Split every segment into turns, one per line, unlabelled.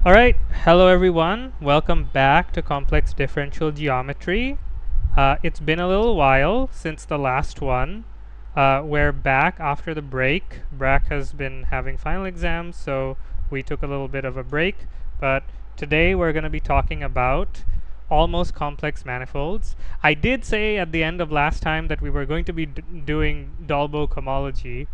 Alright, hello everyone. Welcome back to Complex Differential Geometry. It's been a little while since the last one. We're back after the break. Brac has been having final exams, so we took a little bit of a break. But today we're going to be talking about almost complex manifolds. I did say at the end of last time that we were going to be doing Dolbeault cohomology,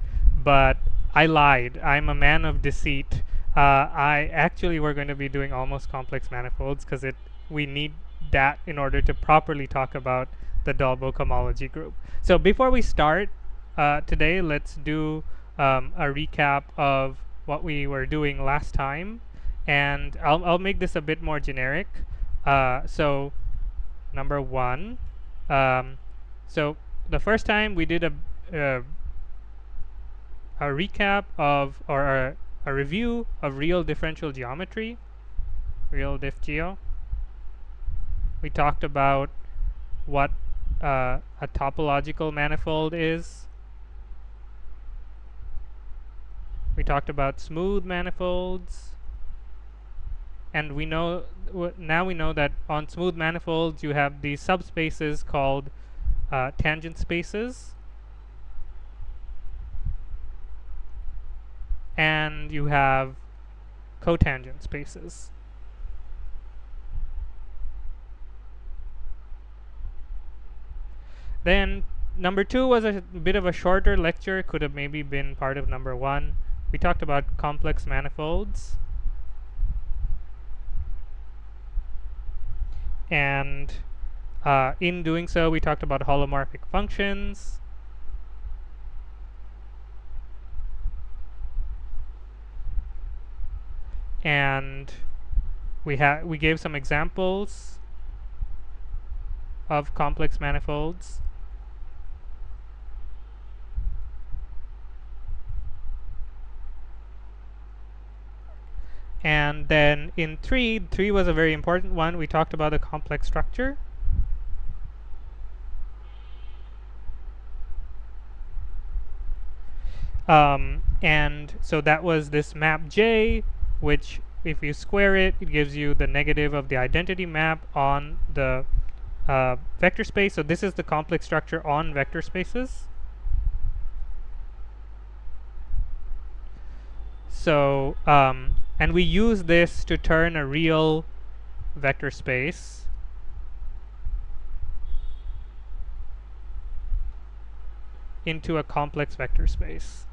but I lied. I'm a man of deceit. I actually were going to be doing almost complex manifolds because we need that in order to properly talk about the Dolbeault cohomology group. So before we start today, let's do a recap of what we were doing last time, and I'll make this a bit more generic. So number one, so the first time we did a recap of or a review of real differential geometry, real diff geo. We talked about what a topological manifold is. We talked about smooth manifolds, and we know now we know that on smooth manifolds you have these subspaces called tangent spaces, and you have cotangent spaces. Then number two was a bit of a shorter lecture, could have maybe been part of number one. We talked about complex manifolds, and in doing so we talked about holomorphic functions, and we gave some examples of complex manifolds. And then in three was a very important one. We talked about a complex structure. And so that was this map J, which if you square it, it gives you the negative of the identity map on the vector space. So this is the complex structure on vector spaces. So and we use this to turn a real vector space into a complex vector space.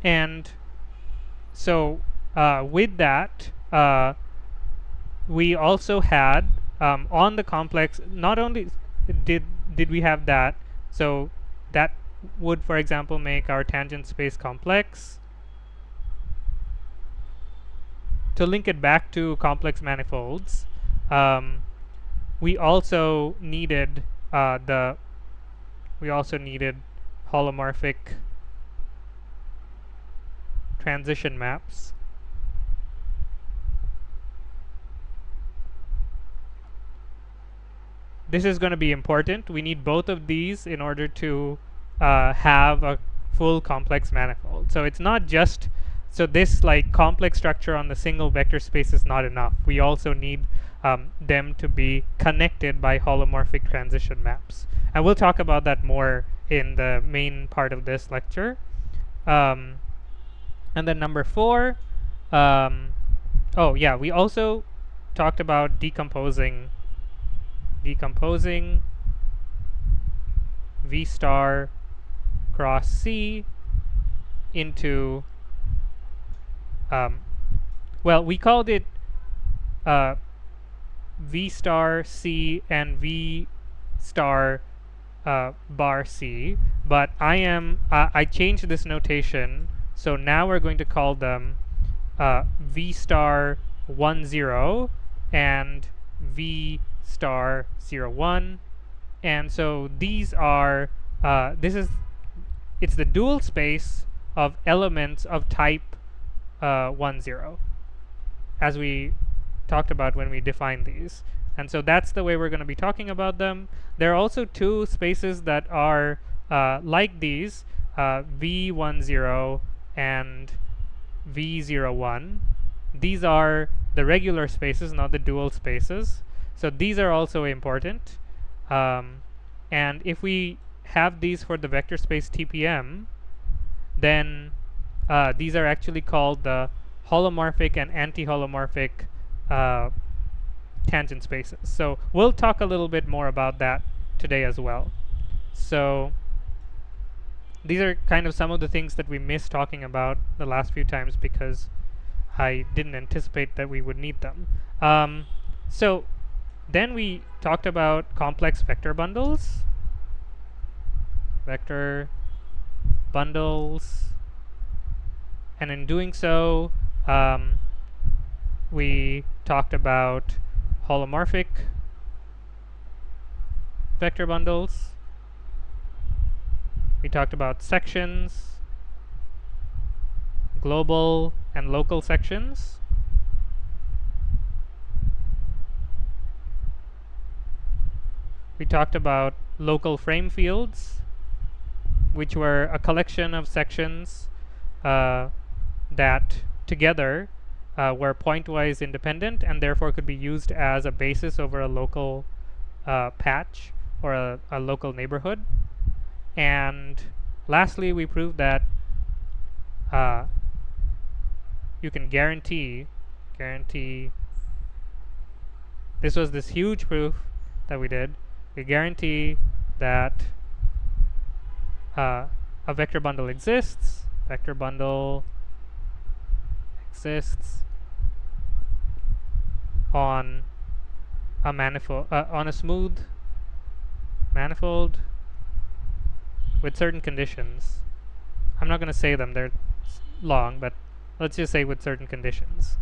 And so with that, we also had on the complex, not only did we have that, so that would, for example, make our tangent space complex. To link it back to complex manifolds, we also needed holomorphic transition maps. This is going to be important. We need both of these in order to have a full complex manifold. So it's not just, so this like complex structure on the single vector space is not enough. We also need them to be connected by holomorphic transition maps. And we'll talk about that more in the main part of this lecture. And then number four, oh yeah, we also talked about decomposing V star cross C into, well, we called it V star C and V star bar C, but I changed this notation, so now we're going to call them V star 1 0 and V star 0 1. And so these are it's the dual space of elements of type 1 0, as we talked about when we defined these. And so that's the way we're going to be talking about them. There are also two spaces that are like these, V10 and V01. These are the regular spaces, not the dual spaces. So these are also important. And if we have these for the vector space TPM, then these are actually called the holomorphic and anti-holomorphic tangent spaces. So we'll talk a little bit more about that today as well. So these are kind of some of the things that we missed talking about the last few times because I didn't anticipate that we would need them. So then we talked about complex vector bundles. Vector bundles. And in doing so, we talked about holomorphic vector bundles. We talked about sections, global and local sections. We talked about local frame fields, which were a collection of sections that together were pointwise independent and therefore could be used as a basis over a local patch or a local neighborhood. And lastly, we proved that you can guarantee, this was this huge proof that we did. We guarantee that a vector bundle exists. Vector bundle exists on a manifold, on a smooth manifold with certain conditions. I'm not going to say them, they're long, but let's just say with certain conditions.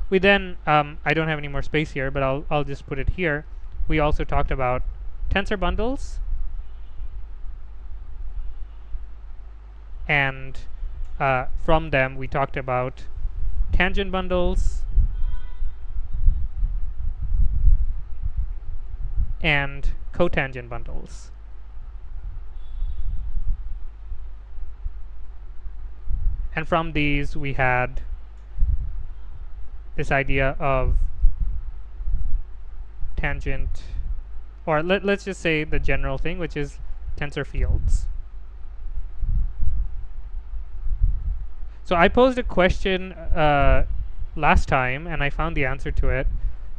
We then, I don't have any more space here, but I'll just put it here. We also talked about tensor bundles, and from them we talked about tangent bundles and cotangent bundles. And from these we had this idea of tangent, or let's just say the general thing, which is tensor fields. So I posed a question last time and I found the answer to it.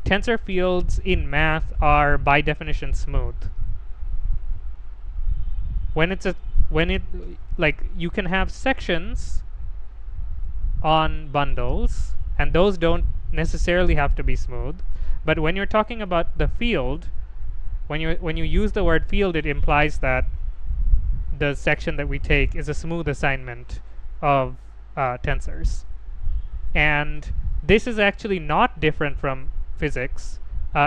Tensor fields in math are by definition smooth. Like you can have sections on bundles and those don't necessarily have to be smooth, but when you're talking about the field, when you use the word field, it implies that the section that we take is a smooth assignment of tensors. And this is actually not different from physics.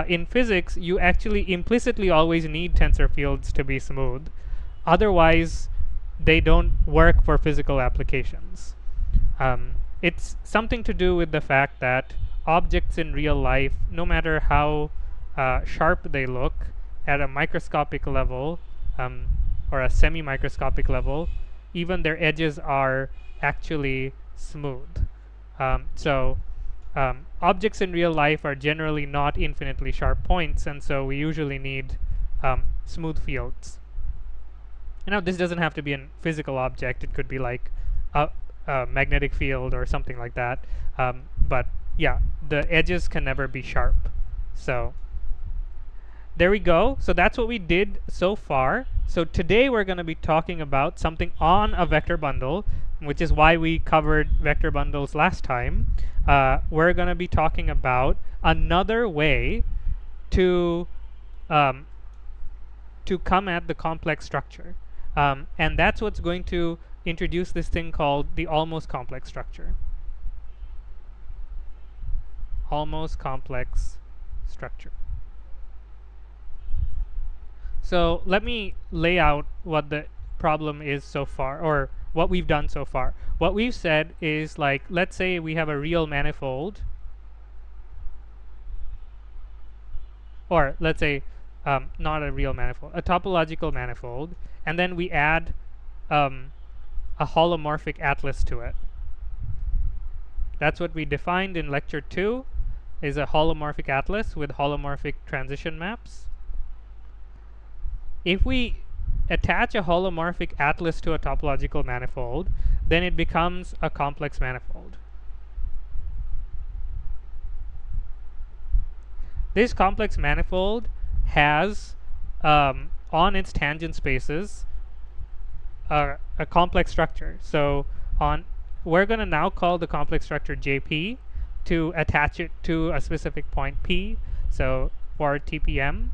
In physics, you actually implicitly always need tensor fields to be smooth. Otherwise, they don't work for physical applications. It's something to do with the fact that objects in real life, no matter how sharp they look at a microscopic level or a semi-microscopic level, even their edges are actually smooth. Objects in real life are generally not infinitely sharp points, and so we usually need smooth fields. Now, this doesn't have to be a physical object. It could be like a magnetic field or something like that. But yeah, the edges can never be sharp. So there we go. So that's what we did so far. So today we're going to be talking about something on a vector bundle, which is why we covered vector bundles last time. We're going to be talking about another way to come at the complex structure. And that's what's going to introduce this thing called the almost complex structure. Almost complex structure. So let me lay out what the problem is so far, or what we've done so far. What we've said is, like, let's say we have a real manifold, or let's say not a real manifold, a topological manifold, and then we add a holomorphic atlas to it. That's what we defined in lecture 2, is a holomorphic atlas with holomorphic transition maps. If we attach a holomorphic atlas to a topological manifold, then it becomes a complex manifold. This complex manifold has on its tangent spaces a complex structure. So we're going to now call the complex structure JP to attach it to a specific point P. So for TPM,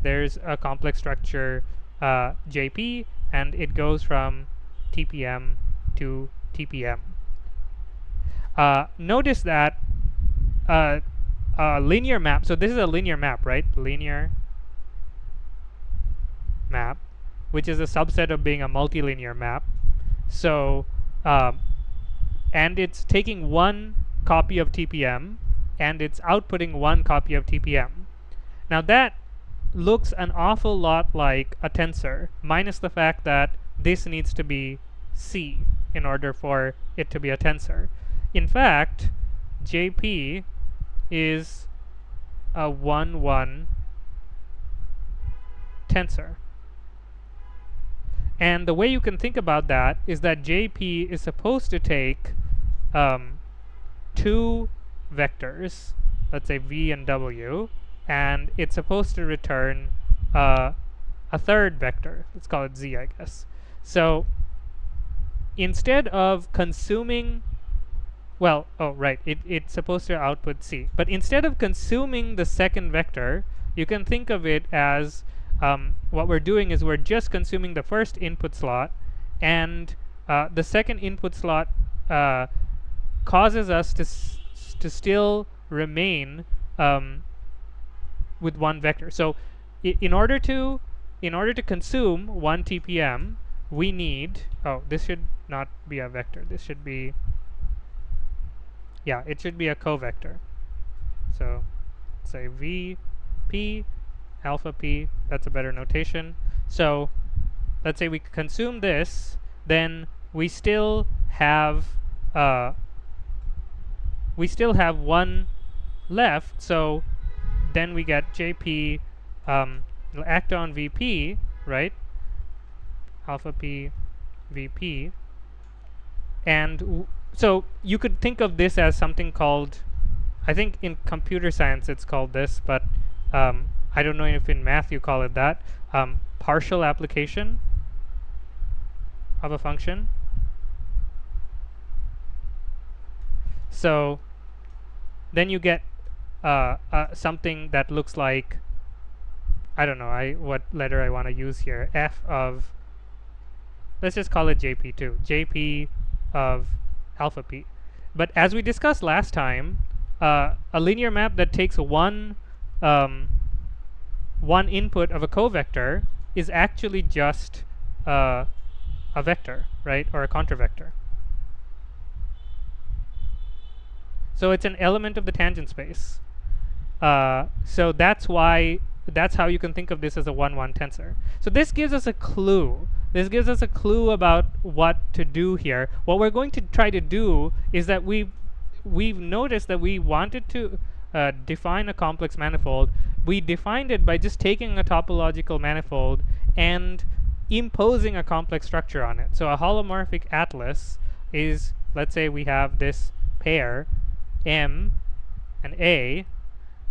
there's a complex structure JP, and it goes from TPM to TPM. Notice that linear map, so this is a linear map, right? Linear map, which is a subset of being a multilinear map. So and it's taking one copy of TPM, and it's outputting one copy of TPM. Now that looks an awful lot like a tensor, minus the fact that this needs to be C in order for it to be a tensor. In fact, JP is a 1-1 tensor. And the way you can think about that is that JP is supposed to take two vectors, let's say V and W, and it's supposed to return a third vector. Let's call it Z, I guess. So instead of consuming, well, oh, right, it's supposed to output C. But instead of consuming the second vector, you can think of it as what we're doing is we're just consuming the first input slot, and the second input slot causes us to still remain with one vector. So in order to consume one TPM, we need, oh, this should not be a vector. This should be, yeah, it should be a covector. So say VP, alpha P, that's a better notation. So let's say we consume this, then we still have one left. So then we get JP it'll act on VP, right? Alpha P VP. And so you could think of this as something called, I think in computer science it's called this, but I don't know if in math you call it that, partial application of a function. So then you get something that looks like, I don't know what letter I want to use here, f of, let's just call it JP2, JP of alpha P. But as we discussed last time, a linear map that takes one input of a covector is actually just a vector, right, or a contravector. So it's an element of the tangent space. So that's how you can think of this as a 1-1 tensor. So this gives us a clue. This gives us a clue about what to do here. What we're going to try to do is that we've noticed that we wanted to define a complex manifold. We defined it by just taking a topological manifold and imposing a complex structure on it. So a holomorphic atlas is, let's say we have this pair M and A,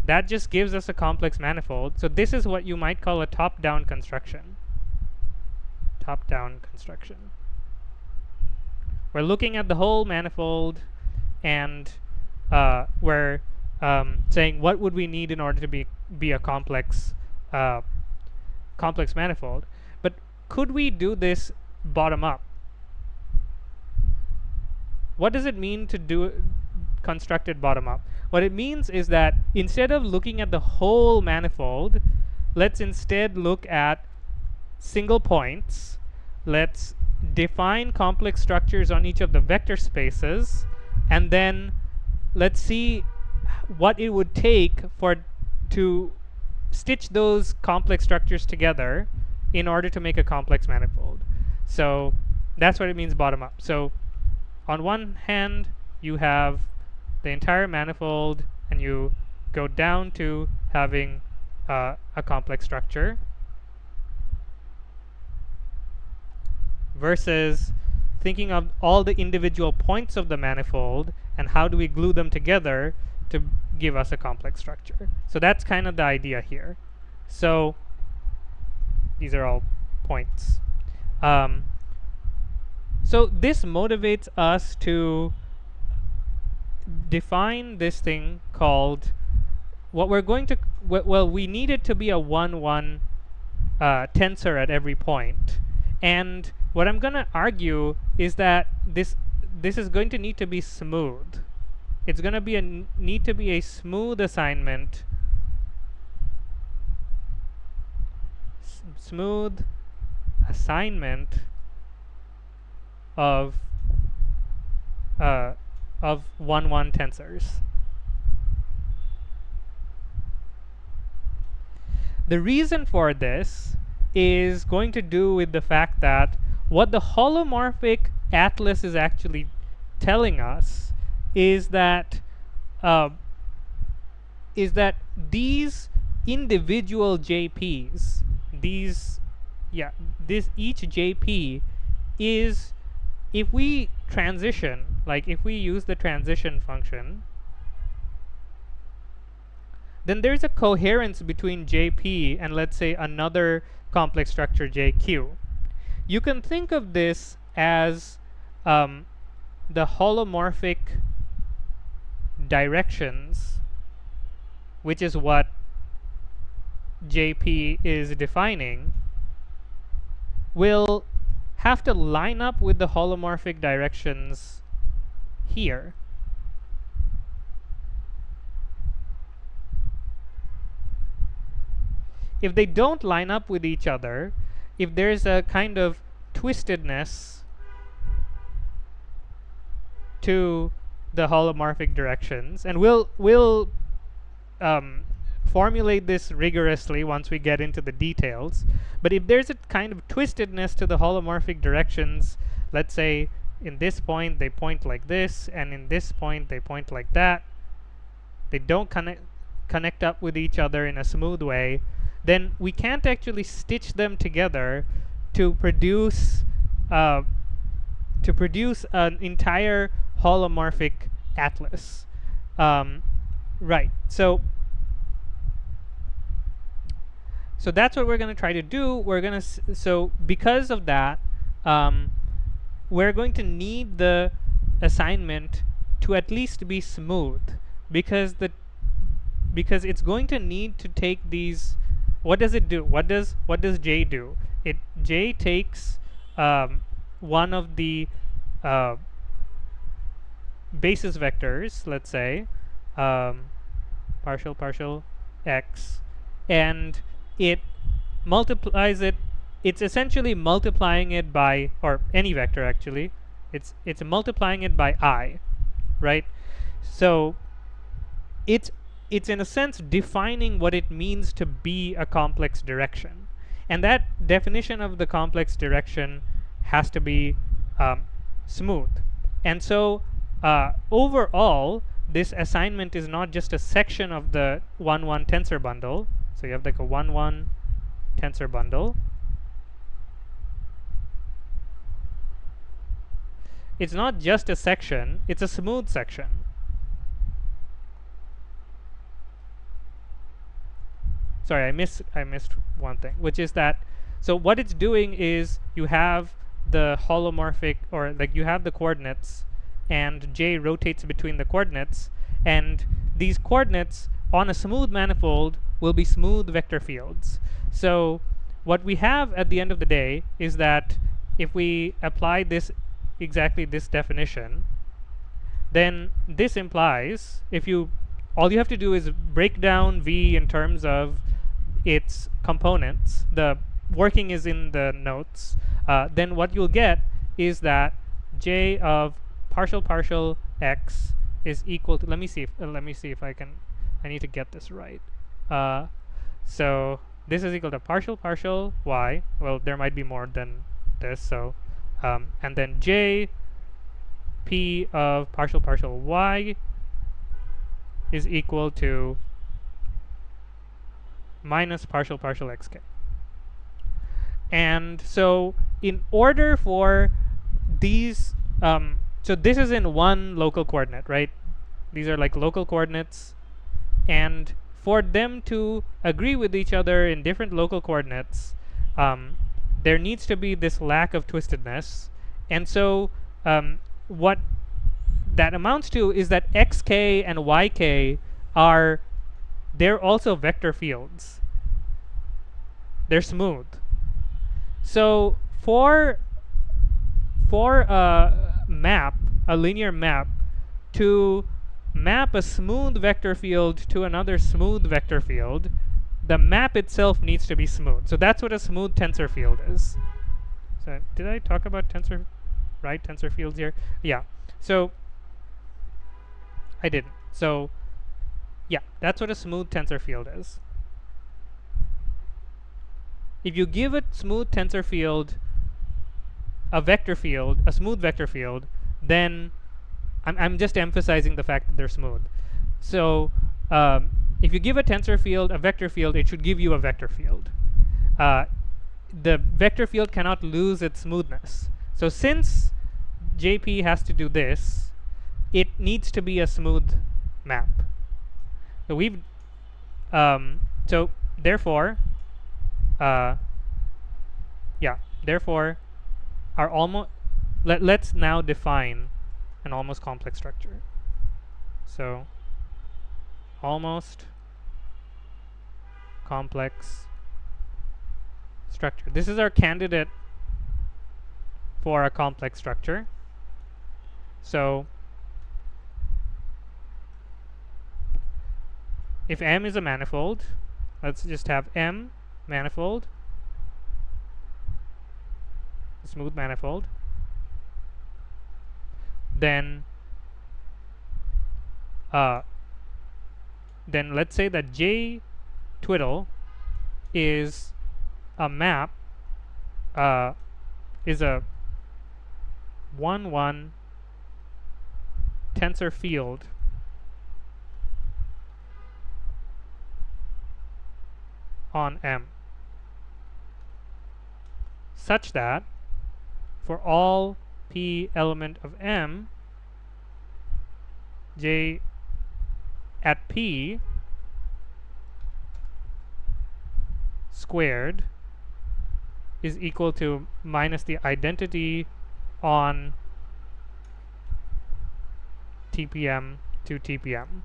that just gives us a complex manifold. So this is what you might call a top-down construction. Top-down construction. We're looking at the whole manifold, and we're saying what would we need in order to be a complex manifold. But could we do this bottom up? What does it mean to do constructed bottom up? What it means is that instead of looking at the whole manifold, let's instead look at single points. Let's define complex structures on each of the vector spaces, and then let's see what it would take to stitch those complex structures together in order to make a complex manifold. So that's what it means bottom up. So on one hand, you have the entire manifold, and you go down to having a complex structure, versus thinking of all the individual points of the manifold and how do we glue them together to give us a complex structure. So that's kind of the idea here. So these are all points. So this motivates us to define this thing called what we're going to, well, we need it to be a 1-1 tensor at every point. And what I'm going to argue is that this is going to need to be smooth. It's going to need to be a smooth assignment, smooth assignment of 1-1 tensors. The reason for this is going to do with the fact that what the holomorphic atlas is actually telling us is that these individual JPs, each JP is, if we transition, like if we use the transition function, then there's a coherence between JP and, let's say, another complex structure JQ. You can think of this as the holomorphic directions, which is what JP is defining, will have to line up with the holomorphic directions here. If they don't line up with each other, if there's a kind of twistedness to the holomorphic directions, and we'll formulate this rigorously once we get into the details, but if there's a kind of twistedness to the holomorphic directions, let's say in this point they point like this, and in this point they point like that, they don't connect up with each other in a smooth way, then we can't actually stitch them together to produce an entire holomorphic atlas. Right. So that's what we're going to try to do. We're going to so because of that, we're going to need the assignment to at least be smooth, because it's going to need to take these. What does it do? What does J do? J takes one of the basis vectors, let's say partial x, and it multiplies it. It's essentially multiplying it by, or any vector actually. It's multiplying it by I, right? So it's in a sense defining what it means to be a complex direction, and that definition of the complex direction has to be smooth. And so overall, this assignment is not just a section of the 1-1 tensor bundle. So you have like a 1-1 tensor bundle. It's not just a section, it's a smooth section. Sorry, I missed one thing, which is that, so what it's doing is you have the holomorphic, or like you have the coordinates, and J rotates between the coordinates, and these coordinates on a smooth manifold will be smooth vector fields. So what we have at the end of the day is that if we apply exactly this definition, then this implies, all you have to do is break down V in terms of its components. The working is in the notes. Then what you'll get is that j of partial x is equal to, let me see if I can, I need to get this right. So this is equal to partial y. Well, there might be more than this, so and then j p of partial y is equal to minus partial xk. And so in order for these, so this is in one local coordinate, right? These are like local coordinates, and for them to agree with each other in different local coordinates, there needs to be this lack of twistedness. And so what that amounts to is that xk and yk they're also vector fields. They're smooth. So for a map, a linear map, to map a smooth vector field to another smooth vector field, the map itself needs to be smooth. So that's what a smooth tensor field is. So did I talk about tensor fields here? Yeah. So I didn't. So yeah, that's what a smooth tensor field is. If you give a smooth tensor field a vector field, a smooth vector field, then I'm just emphasizing the fact that they're smooth. So if you give a tensor field a vector field, it should give you a vector field. The vector field cannot lose its smoothness. So since JP has to do this, it needs to be a smooth map. So we've so therefore therefore our almost let's now define an almost complex structure. So almost complex structure. This is our candidate for a complex structure. So if M is a manifold, let's just have M manifold, a smooth manifold. Then let's say that J twiddle is a map, is a 1-1 tensor field on M, such that for all p element of M, J at P squared is equal to minus the identity on TPM to TPM.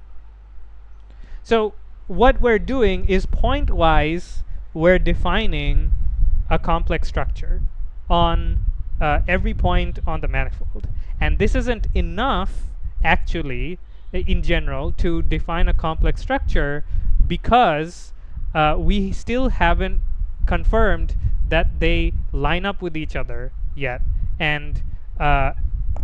So what we're doing is pointwise we're defining a complex structure on every point on the manifold. And this isn't enough actually in general to define a complex structure, because we still haven't confirmed that they line up with each other yet. And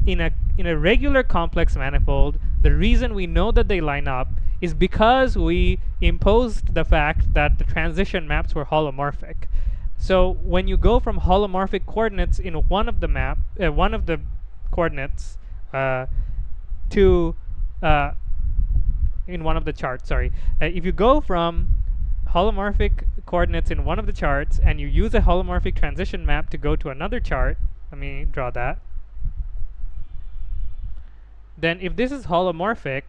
in a regular complex manifold, the reason we know that they line up is because we imposed the fact that the transition maps were holomorphic. So when you go from holomorphic coordinates in one of the coordinates to in one of the charts, if you go from holomorphic coordinates in one of the charts and you use a holomorphic transition map to go to another chart, let me draw that. Then if this is holomorphic,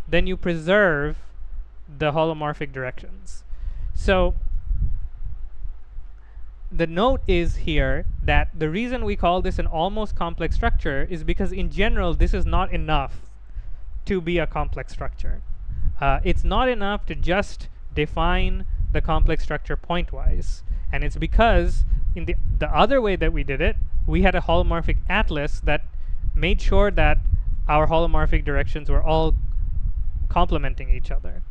then you preserve the holomorphic directions. So the note is here that the reason we call this an almost complex structure is because in general this is not enough to be a complex structure. It's not enough to just define the complex structure pointwise, and it's because in the other way that we did it, we had a holomorphic atlas that made sure that our holomorphic directions were all complementing each other.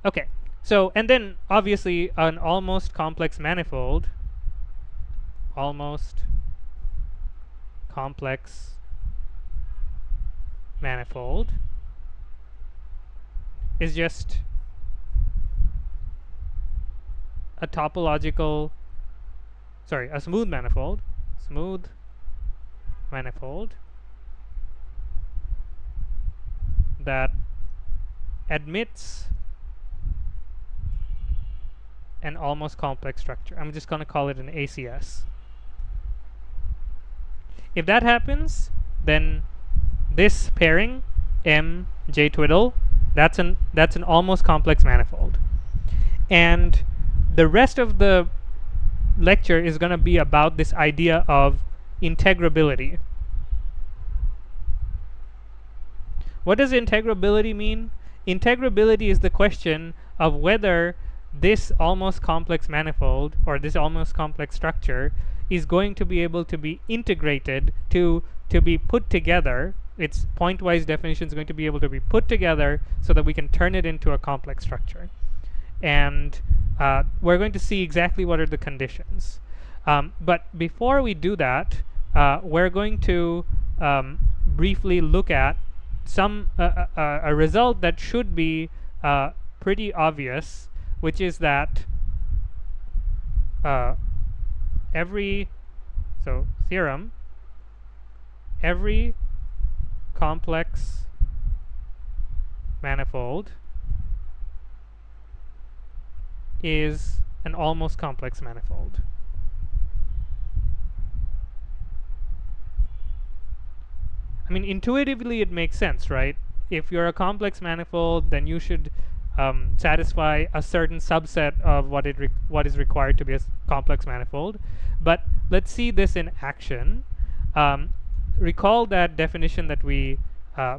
Okay, so and then obviously an almost complex manifold, almost complex manifold is just a topological, sorry, a smooth manifold that admits an almost complex structure. I'm just going to call it an ACS. If that happens, then this pairing M J twiddle, that's an almost complex manifold. And the rest of the lecture is going to be about this idea of integrability. What does integrability mean? Integrability is the question of whether this almost complex manifold or this almost complex structure is going to be able to be integrated to be put together. Its pointwise definition is going to be able to be put together so that we can turn it into a complex structure. And we're going to see exactly what are the conditions. But before we do that, we're going to briefly look at some a result that should be pretty obvious, which is that theorem, every complex manifold is an almost complex manifold. I mean, intuitively it makes sense, right? If you're a complex manifold, then you should satisfy a certain subset of what is required to be a complex manifold. But let's see this in action. Recall that definition that we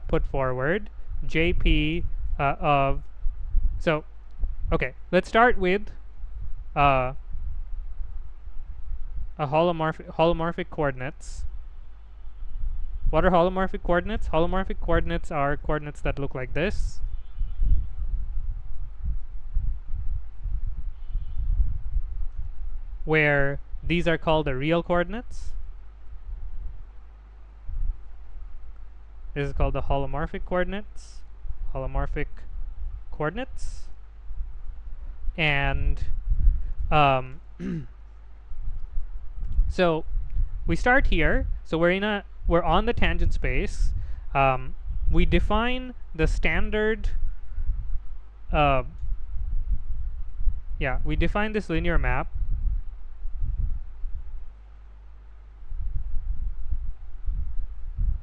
put forward, JP of, so, okay, let's start with a holomorphic coordinates. What are holomorphic coordinates? Holomorphic coordinates are coordinates that look like this. Where these are called the real coordinates. This is called the holomorphic coordinates. Holomorphic coordinates. And so we start here. So we're on the tangent space. We define the standard. We define this linear map.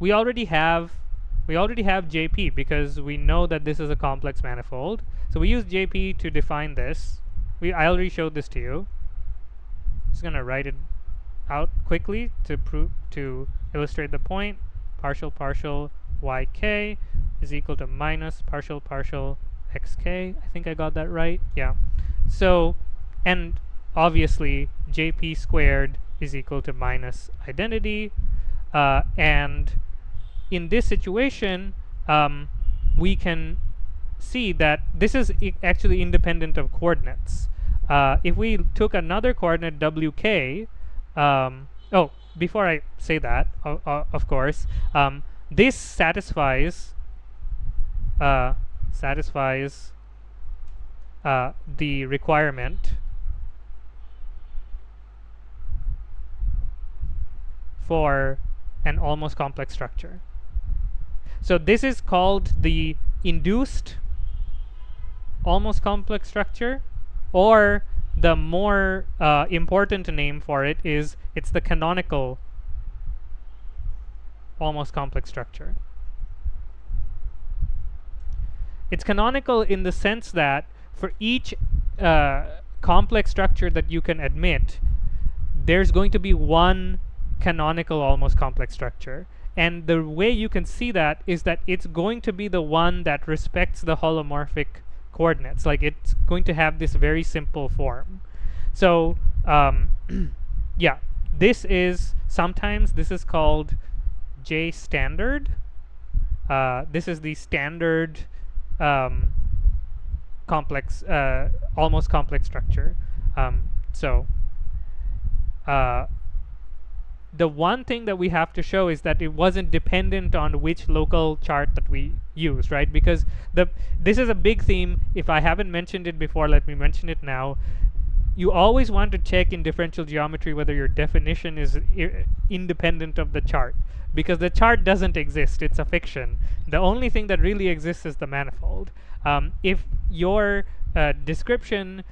We already have JP because we know that this is a complex manifold. So we use JP to define this. I already showed this to you. Just gonna write it out quickly to illustrate the point. Partial yk is equal to minus partial xk. I think I got that right. Yeah. So, and obviously JP squared is equal to minus identity. And in this situation, we can see that this is actually independent of coordinates. If we took another coordinate wk, before I say that, of course, this satisfies the requirement for an almost complex structure. So this is called the induced almost complex structure, or the more important name for it is it's the canonical almost complex structure. It's canonical in the sense that for each complex structure that you can admit, there's going to be one canonical almost complex structure. And the way you can see that is that it's going to be the one that respects the holomorphic coordinates. Like, it's going to have this very simple form. So yeah, sometimes this is called J standard. This is the standard complex, almost complex structure. the one thing that we have to show is that it wasn't dependent on which local chart that we use, right? Because this is a big theme. If I haven't mentioned it before, let me mention it now. You always want to check in differential geometry whether your definition is independent of the chart, because the chart doesn't exist. It's a fiction. The only thing that really exists is the manifold. If your description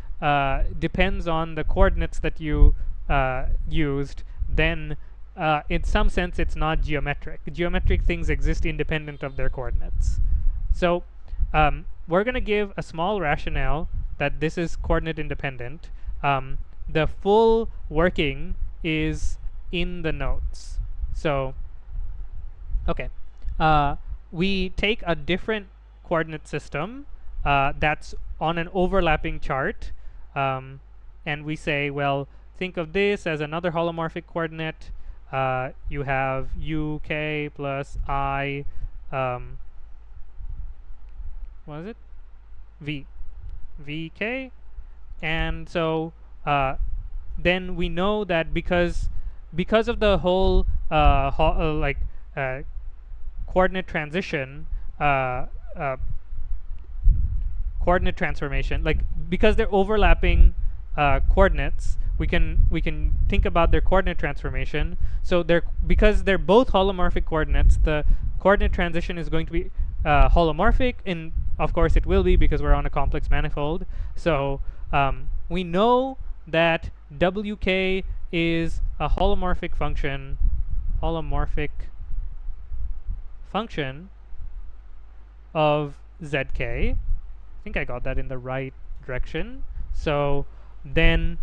depends on the coordinates that you used, then in some sense it's not geometric. Geometric things exist independent of their coordinates. So we're going to give a small rationale that this is coordinate independent. The full working is in the notes. So, okay. We take a different coordinate system that's on an overlapping chart, and we say, well, think of this as another holomorphic coordinate. You have uk plus I, what is it? vk. And so then we know that because of the whole coordinate transition, coordinate transformation, like because they're overlapping coordinates, we can think about their coordinate transformation. So because they're both holomorphic coordinates, the coordinate transition is going to be holomorphic, and of course it will be because we're on a complex manifold. So we know that wk is a holomorphic function of zk. I think I got that in the right direction. So then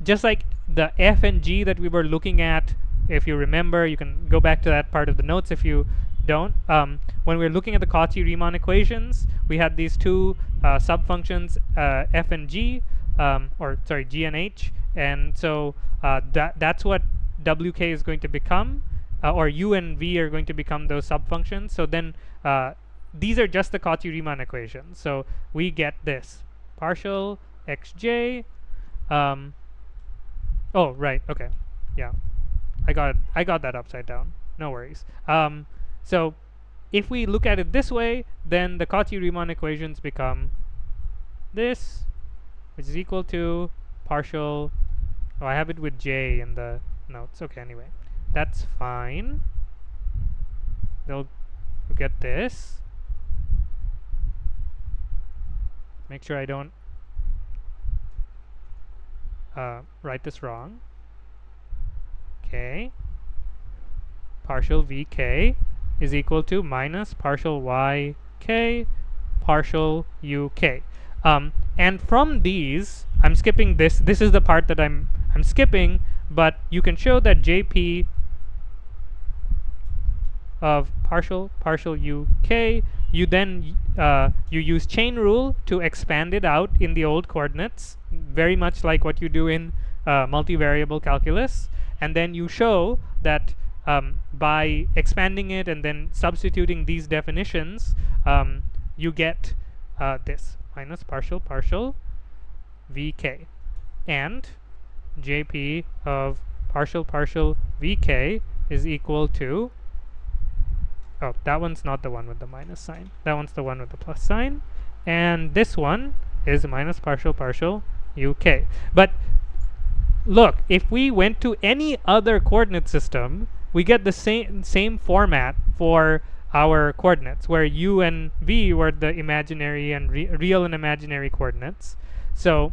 just like the f and g that we were looking at, if you remember, you can go back to that part of the notes if you don't. When we were looking at the Cauchy-Riemann equations, we had these two subfunctions, f and g, or sorry, g and h, and so that's what wk is going to become, or u and v are going to become those subfunctions. So then these are just the Cauchy-Riemann equations. So we get this partial xj. Oh, right. Okay. Yeah. I got that upside down. No worries. So if we look at it this way, then the Cauchy-Riemann equations become this, which is equal to partial. Oh, I have it with j in the notes. Okay, anyway. That's fine. We'll get this. Make sure I don't write this wrong. Okay. Partial vk is equal to minus partial yk partial uk. And from these, I'm skipping this. This is the part that I'm skipping, but you can show that jp of partial uk, you then you use chain rule to expand it out in the old coordinates, very much like what you do in multivariable calculus, and then you show that by expanding it and then substituting these definitions, you get this minus partial vk, and jp of partial vk is equal to, oh, that one's not the one with the minus sign. That one's the one with the plus sign. And this one is minus partial uk. But look, if we went to any other coordinate system, we get the same format for our coordinates, where u and v were the imaginary and real and imaginary coordinates. So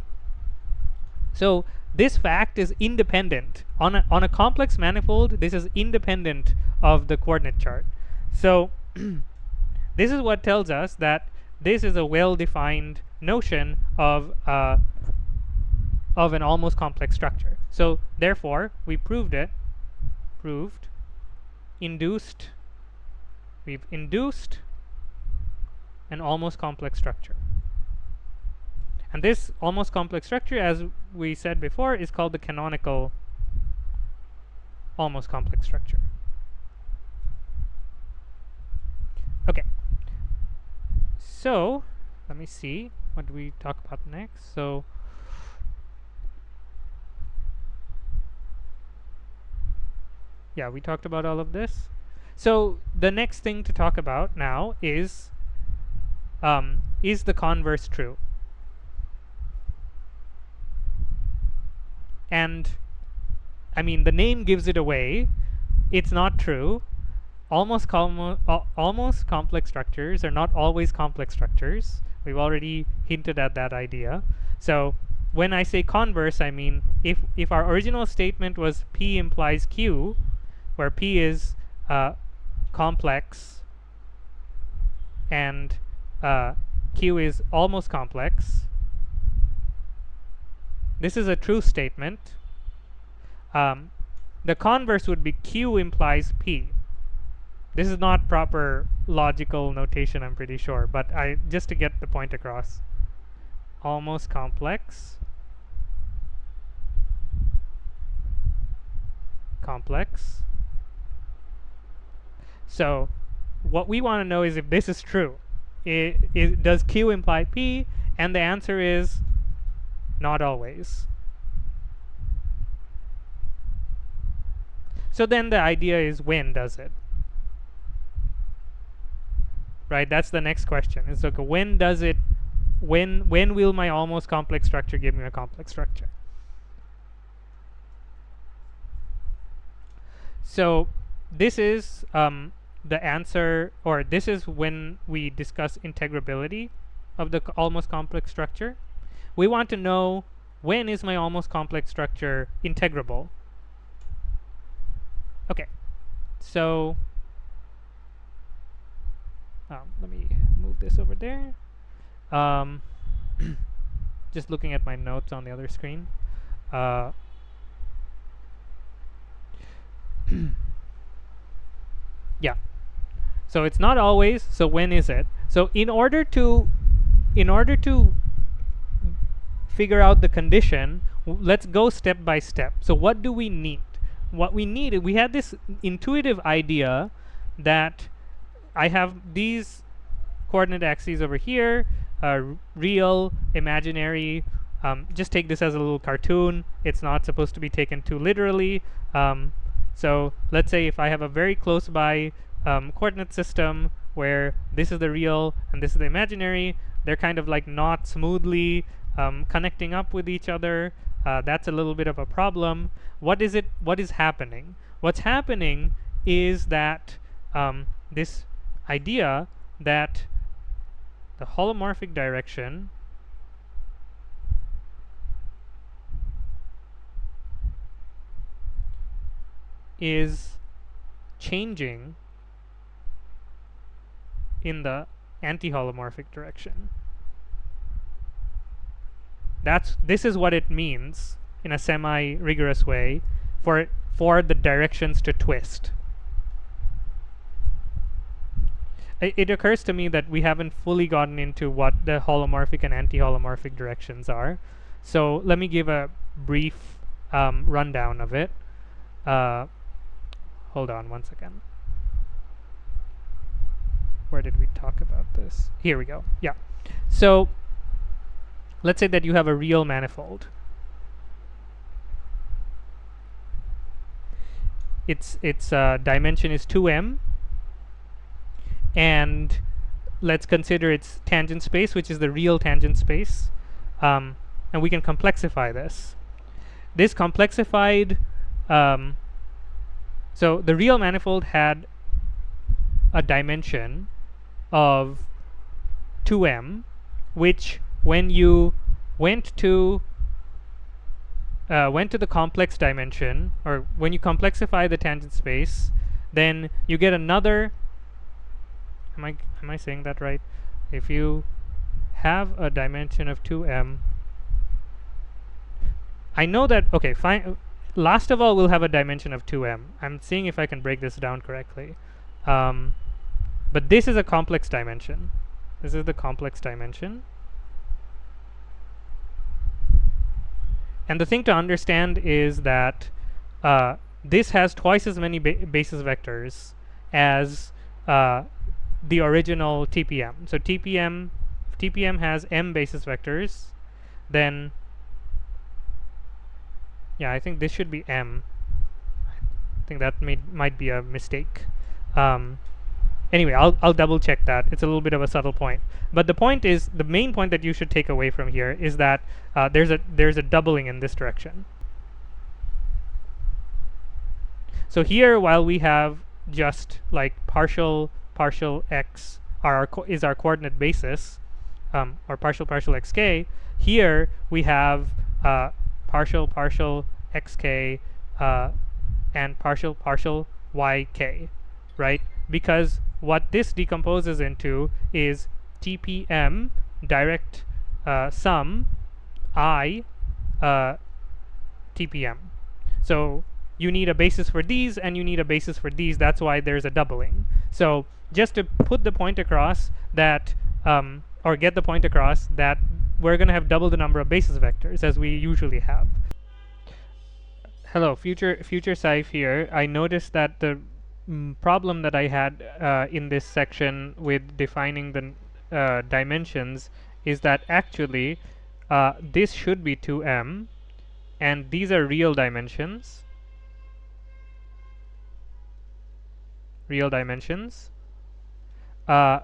this fact is independent. On a complex manifold, this is independent of the coordinate chart. So this is what tells us that this is a well-defined notion of an almost complex structure. So therefore, we proved it. We've induced an almost complex structure. And this almost complex structure, as we said before, is called the canonical almost complex structure. Okay. So let me see, what do we talk about next? So Yeah, we talked about all of this. So the next thing to talk about now is the converse true? And I mean, the name gives it away. It's not true. Almost complex structures are not always complex structures. We've already hinted at that idea. So when I say converse, I mean if our original statement was P implies Q, where P is complex and Q is almost complex, this is a true statement. The converse would be Q implies P. This is not proper logical notation, I'm pretty sure, but just to get the point across. Almost complex. Complex. So what we want to know is if this is true. Does Q imply P? And the answer is not always. So then the idea is when does it? Right, that's the next question. It's like when does it, when will my almost complex structure give me a complex structure? So this is the answer, or this is when we discuss integrability of the almost complex structure. We want to know when is my almost complex structure integrable. Okay, so let me move this over there. Just looking at my notes on the other screen. Yeah. So it's not always. So when is it? So in order to figure out the condition, let's go step by step. So what do we need? What we need, we had this intuitive idea that I have these coordinate axes over here, real, imaginary. Just take this as a little cartoon. It's not supposed to be taken too literally. So let's say if I have a very close by coordinate system where this is the real and this is the imaginary, they're kind of like not smoothly connecting up with each other. That's a little bit of a problem. What is happening? What's happening is that this idea that the holomorphic direction is changing in the anti-holomorphic direction. This is what it means in a semi-rigorous way for the directions to twist. It occurs to me that we haven't fully gotten into what the holomorphic and anti-holomorphic directions are. So let me give a brief rundown of it. Hold on one second. Where did we talk about this? Here we go. Yeah. So let's say that you have a real manifold. Its dimension is 2m, and let's consider its tangent space, which is the real tangent space, and we can complexify this. This complexified, so the real manifold had a dimension of 2m, which when you went to the complex dimension, or when you complexify the tangent space, then you get another. Am I saying that right? If you have a dimension of 2m, I know that. Okay, fine. Last of all, we'll have a dimension of 2m. I'm seeing if I can break this down correctly. But this is a complex dimension. This is the complex dimension. And the thing to understand is that this has twice as many basis vectors as the original TPM. So TPM has m basis vectors. Then, yeah, I think this should be m. I think that might be a mistake. Anyway, I'll double check that. It's a little bit of a subtle point, but the point is, the main point that you should take away from here is that there's a doubling in this direction. So here, while we have just like partial x is our coordinate basis, or partial xk, here we have partial xk and partial yk, right? Because what this decomposes into is TPM, direct sum, I TPM. So you need a basis for these and you need a basis for these. That's why there's a doubling. So just to put the point across that, or get the point across that we're going to have double the number of basis vectors as we usually have. Hello, future Saif here. I noticed that the problem that I had in this section with defining the dimensions is that actually this should be 2m, and these are real dimensions.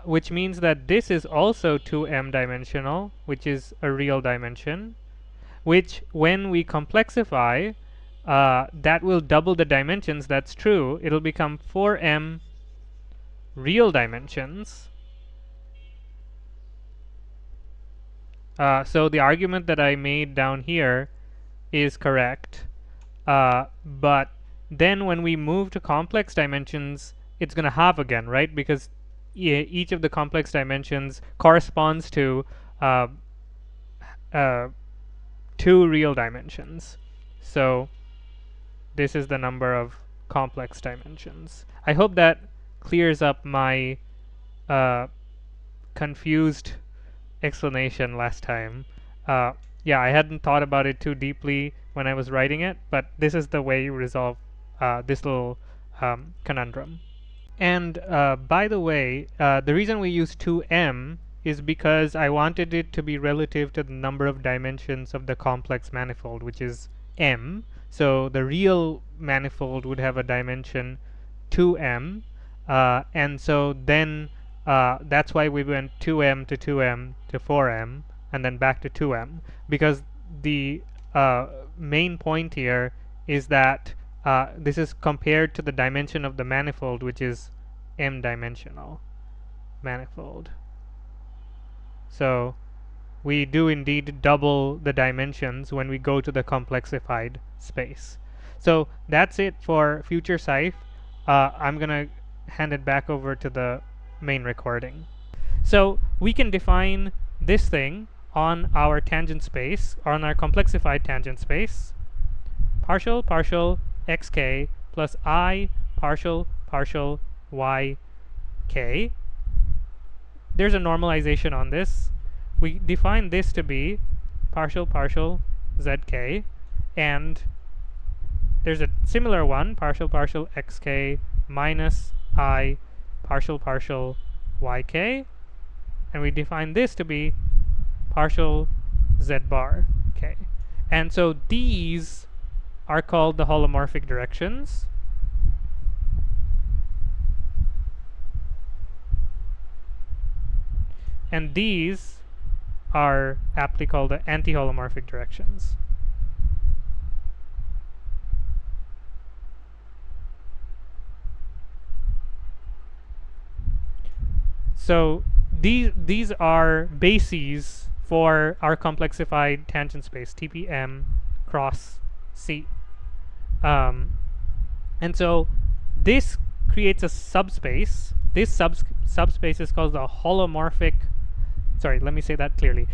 Which means that this is also 2m dimensional, which is a real dimension, which when we complexify, that will double the dimensions. That's true. It'll become 4m real dimensions. So the argument that I made down here is correct. But then when we move to complex dimensions, it's going to halve again, right? Because each of the complex dimensions corresponds to 2 real dimensions. So this is the number of complex dimensions. I hope that clears up my confused explanation last time. Yeah, I hadn't thought about it too deeply when I was writing it, but this is the way you resolve this little conundrum. And by the way, the reason we use 2m is because I wanted it to be relative to the number of dimensions of the complex manifold, which is m. So the real manifold would have a dimension 2m, and so then that's why we went 2m to 2m to 4m and then back to 2m, because the main point here is that this is compared to the dimension of the manifold, which is m-dimensional manifold. So we do indeed double the dimensions when we go to the complexified space. So that's it for future Saif. I'm going to hand it back over to the main recording. So we can define this thing on our tangent space, or on our complexified tangent space, partial xk plus I partial yk. There's a normalization on this. We define this to be partial zk, and there's a similar one, partial xk minus I partial yk, and we define this to be partial z bar k. And so these are called the holomorphic directions. And these are aptly called the anti-holomorphic directions. So these are bases for our complexified tangent space, TPM cross C. And so this creates a subspace. This subspace is called the holomorphic. Sorry, let me say that clearly.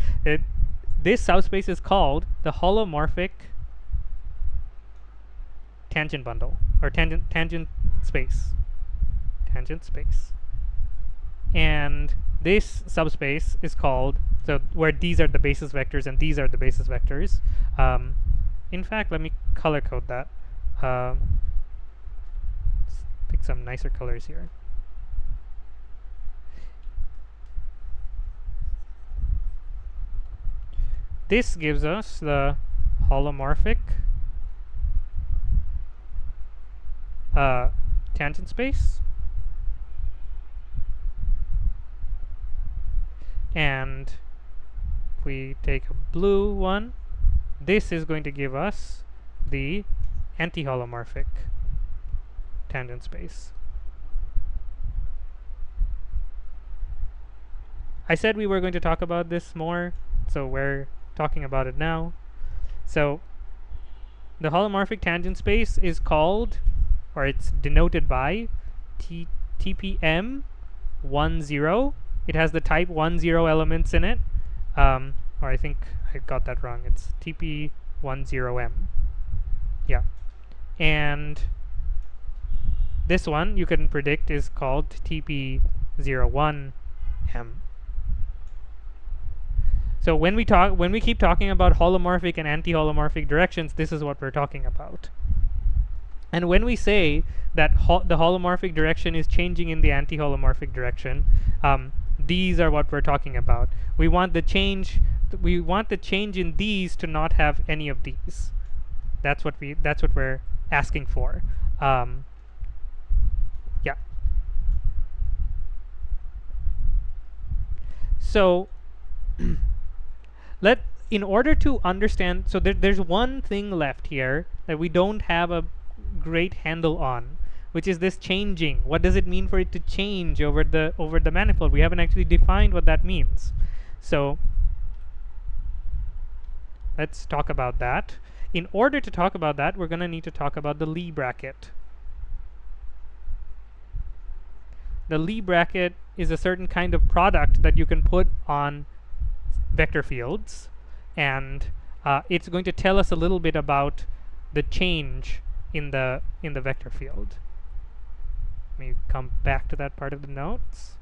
This subspace is called the holomorphic tangent bundle, or tangent space. And this subspace is called, so where these are the basis vectors and these are the basis vectors. In fact, let me color code that. Let's pick some nicer colors here. This gives us the holomorphic tangent space. And if we take a blue one, this is going to give us the anti-holomorphic tangent space. I said we were going to talk about this more, so we're talking about it now. So the holomorphic tangent space is called, or it's denoted by TPM 10. It has the type 10 elements in it. Or I think I got that wrong. It's TP10M. Yeah. And this one you can predict is called TP01M. So when we keep talking about holomorphic and anti-holomorphic directions, this is what we're talking about. And when we say that the holomorphic direction is changing in the anti-holomorphic direction, these are what we're talking about. We want the change in these to not have any of these. That's what we're asking for. Yeah. So in order to understand, so there's one thing left here that we don't have a great handle on, which is this changing. What does it mean for it to change over the manifold? We haven't actually defined what that means. So let's talk about that. In order to talk about that, we're going to need to talk about the Lie bracket. The Lie bracket is a certain kind of product that you can put on vector fields, and it's going to tell us a little bit about the change in the vector field. Let me come back to that part of the notes.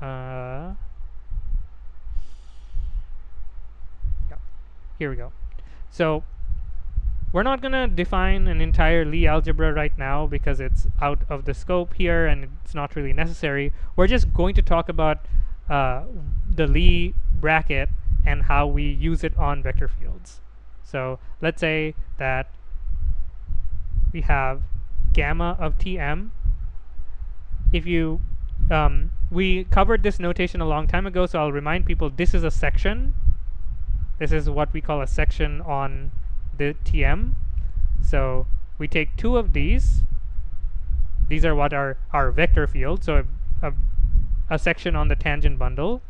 Yeah, here we go. So we're not going to define an entire Lie algebra right now because it's out of the scope here and it's not really necessary. We're just going to talk about the Lie bracket and how we use it on vector fields. So let's say that we have gamma of Tm. If you we covered this notation a long time ago, so I'll remind people this is a section. This is what we call a section on the Tm. So we take two of these. These are what are our vector fields. So a section on the tangent bundle.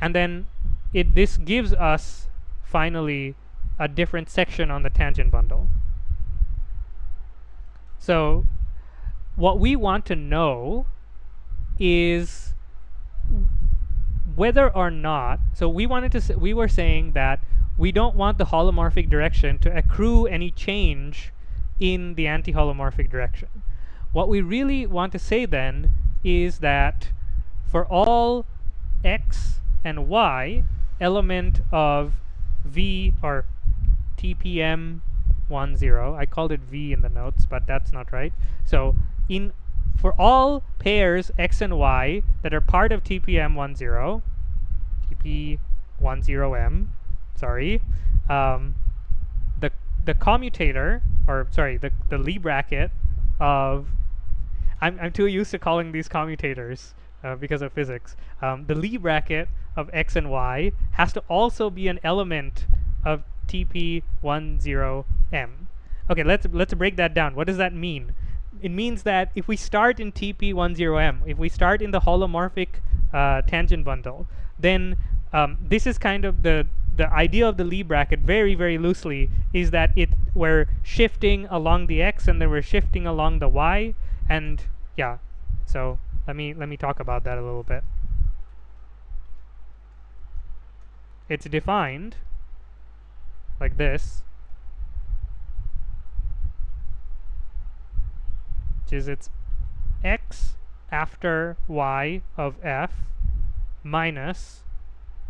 And then this gives us finally a different section on the tangent bundle. So what we want to know is whether or not, so we were saying that we don't want the holomorphic direction to accrue any change in the anti-holomorphic direction. What we really want to say then is that for all x and y element of V or TPM 10, I called it V in the notes, but that's not right. So for all pairs x and y that are part of TPM 10, TP10M, sorry, the commutator, or sorry, the Lie bracket of, I'm too used to calling these commutators because of physics. The Lie bracket of x and y has to also be an element of TP10M. Okay, let's break that down. What does that mean? It means that if we start in TP10M, if we start in the holomorphic tangent bundle, then this is kind of the idea of the Lie bracket, very, very loosely, is that we're shifting along the x and then we're shifting along the y, and yeah. So let me talk about that a little bit. It's defined like this, which is it's x after y of f minus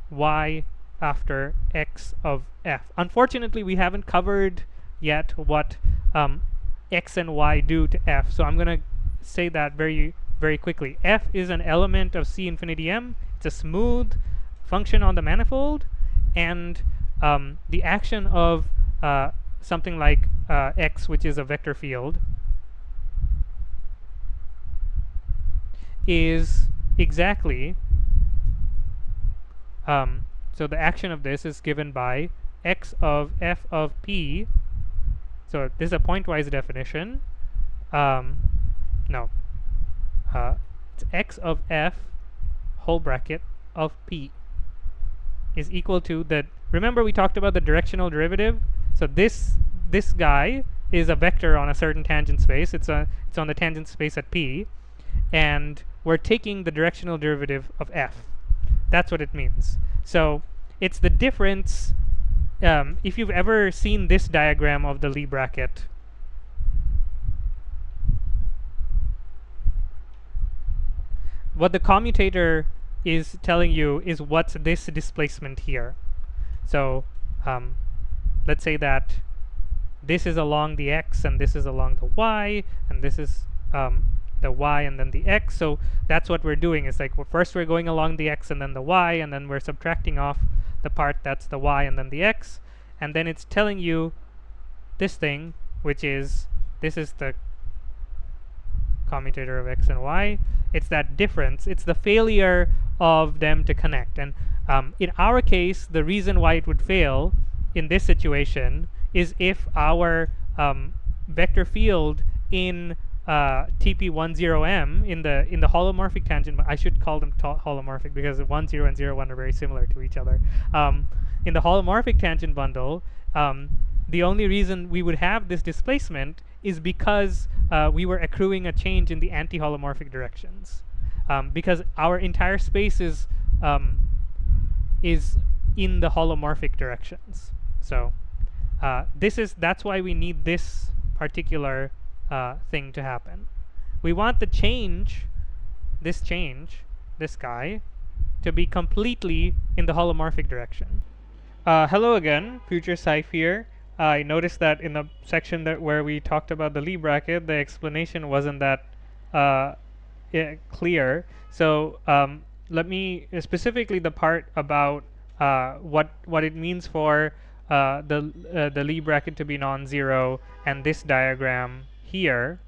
y after x of f. Unfortunately, we haven't covered yet what x and y do to f, so I'm going to say that very, very quickly. F is an element of C infinity m. It's a smooth function on the manifold, and the action of something like x, which is a vector field, is exactly so the action of this is given by x of f of p. So this is a pointwise definition. No, it's x of f whole bracket of p is equal to the. Remember we talked about the directional derivative. So this guy is a vector on a certain tangent space. It's on the tangent space at p, and we're taking the directional derivative of f. That's what it means. So it's the difference. If you've ever seen this diagram of the Lie bracket, what the commutator is telling you is what's this displacement here. So let's say that this is along the x and this is along the y, and this is the y and then the x. So that's what we're doing. Is like, well, first we're going along the x and then the y, and then we're subtracting off the part that's the y and then the x, and then it's telling you this thing, which is this is the commutator of x and y. It's that difference. It's the failure of them to connect. And in our case, the reason why it would fail in this situation is if our vector field in TP10M in the holomorphic tangent. I should call them holomorphic because 10 and 01 are very similar to each other. In the holomorphic tangent bundle, the only reason we would have this displacement is because we were accruing a change in the anti-holomorphic directions, because our entire space is in the holomorphic directions. So that's why we need this particular thing to happen. We want the change, this guy, to be completely in the holomorphic direction. Hello again, future Saif here. I noticed that in the section where we talked about the Lie bracket, the explanation wasn't that clear. So let me specifically the part about what it means for the Lie bracket to be non-zero and this diagram here.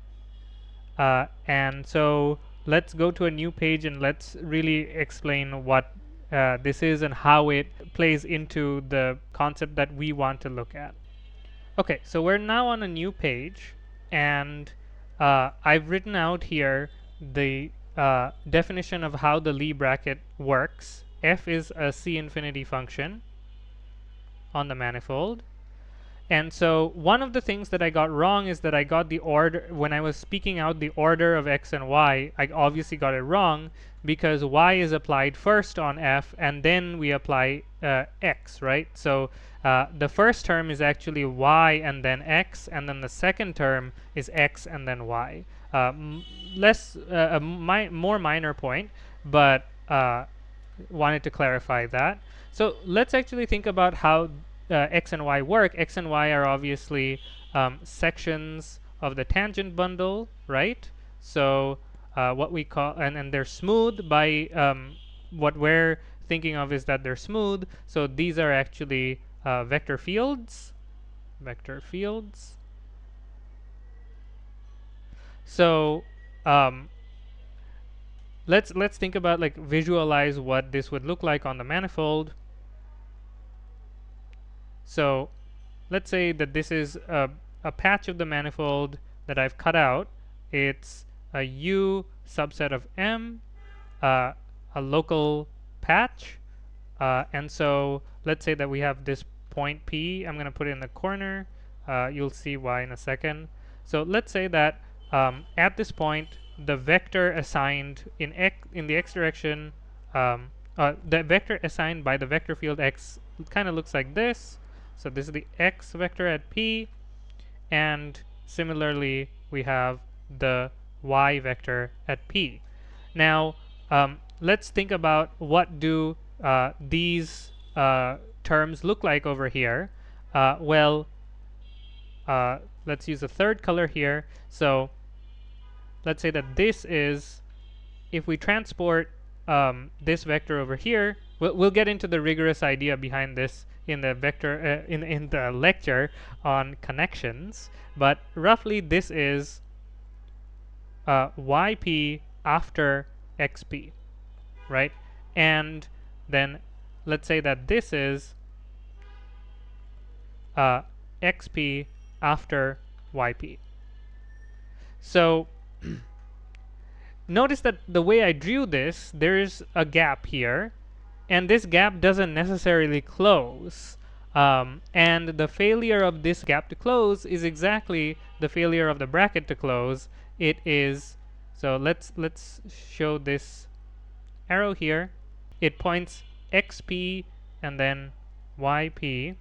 And so let's go to a new page and let's really explain what this is and how it plays into the concept that we want to look at. Okay, so we're now on a new page, and I've written out here the definition of how the Lie bracket works. F is a C infinity function on the manifold. And so one of the things that I got wrong is that I got the order, when I was speaking out the order of x and y, I obviously got it wrong because y is applied first on f and then we apply x, right? So the first term is actually y and then x, and then the second term is x and then y. More minor point, but wanted to clarify that. So let's actually think about how x and y work. X and y are obviously sections of the tangent bundle, right? So what we call, and they're smooth by what we're thinking of is that they're smooth. So these are actually vector fields. So let's think about, like, visualize what this would look like on the manifold. So let's say that this is a patch of the manifold that I've cut out. It's a U subset of M, a local patch. And so let's say that we have this point P. I'm going to put it in the corner. You'll see why in a second. So let's say that at this point, the vector assigned in the x direction, the vector assigned by the vector field x kind of looks like this. So this is the x vector at P, and similarly we have the y vector at P. Now let's think about what do these terms look like over here. Well, let's use a third color here. So let's say that this is, if we transport this vector over here, we'll get into the rigorous idea behind this in the vector in the lecture on connections. But roughly, this is yp after xp, right? And then let's say that this is xp after yp. So notice that the way I drew this, there's a gap here, and this gap doesn't necessarily close. And the failure of this gap to close is exactly the failure of the bracket to close. It is, so let's show this arrow here. It points xp and then yp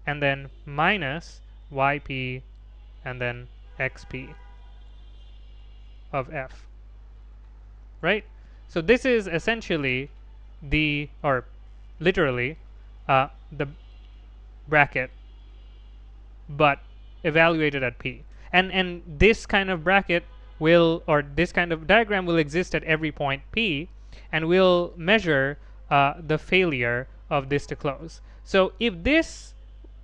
and then minus yp and then xp of f, right? So this is essentially the, or literally, the bracket, but evaluated at p. And this kind of bracket will, or this kind of diagram will exist at every point p, and we'll measure the failure of this to close. So if this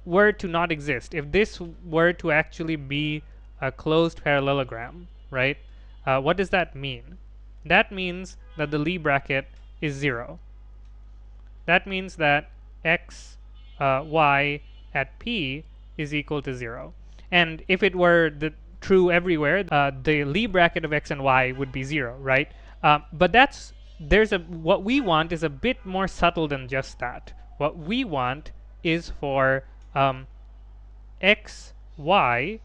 were to not exist, if this were to actually be a closed parallelogram, right? What does that mean? That means that the Lie bracket is 0. That means that x, y at p is equal to 0. And if it were true everywhere, the Lie bracket of x and y would be 0, right? But what we want is a bit more subtle than just that. What we want is for x, y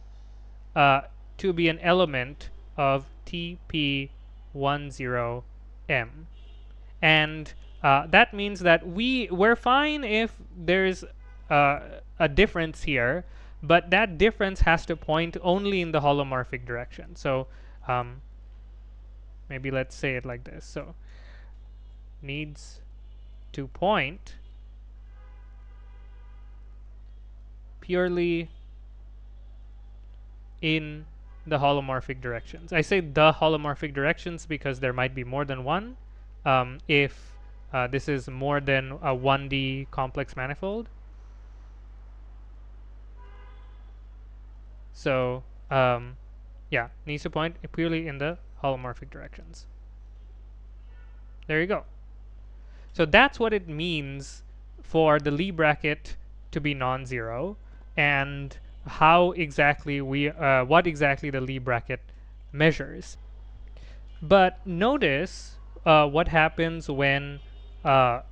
to be an element of TP10M. And that means that we're fine if there's a difference here, but that difference has to point only in the holomorphic direction. So maybe let's say it like this. So needs to point purely in the holomorphic directions. I say the holomorphic directions because there might be more than one if this is more than a 1D complex manifold. So yeah, needs to point purely in the holomorphic directions. There you go. So that's what it means for the Lie bracket to be non-zero, and how exactly what exactly the Lie bracket measures. But notice what happens when x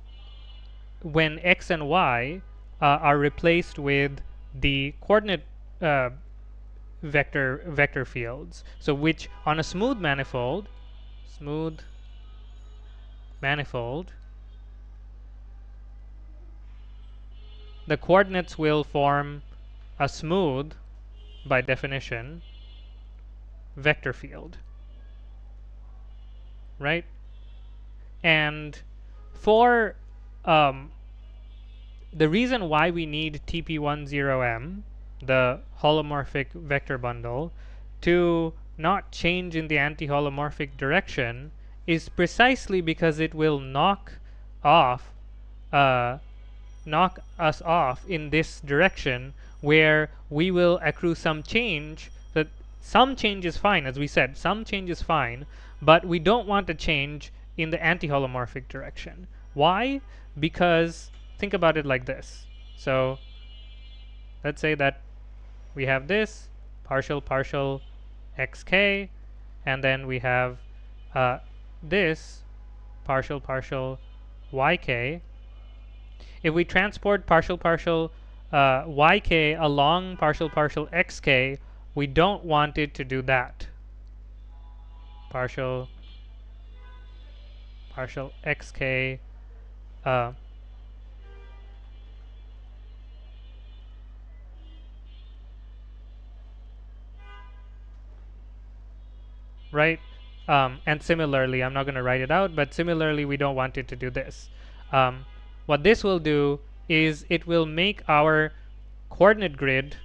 and y are replaced with the coordinate vector fields. So which on a smooth manifold, the coordinates will form a smooth, by definition, vector field, right? And for the reason why we need TP10M, the holomorphic vector bundle, to not change in the anti-holomorphic direction is precisely because it will knock us off in this direction, where we will accrue some change. That some change is fine, as we said, some change is fine, but we don't want a change in the anti-holomorphic direction. Why? Because think about it like this. So let's say that we have this partial xk, and then we have this partial yk. If we transport partial yk along partial xk, we don't want it to do that. Partial xk right? And similarly, I'm not going to write it out, but similarly, we don't want it to do this. What this will do is it will make our coordinate grid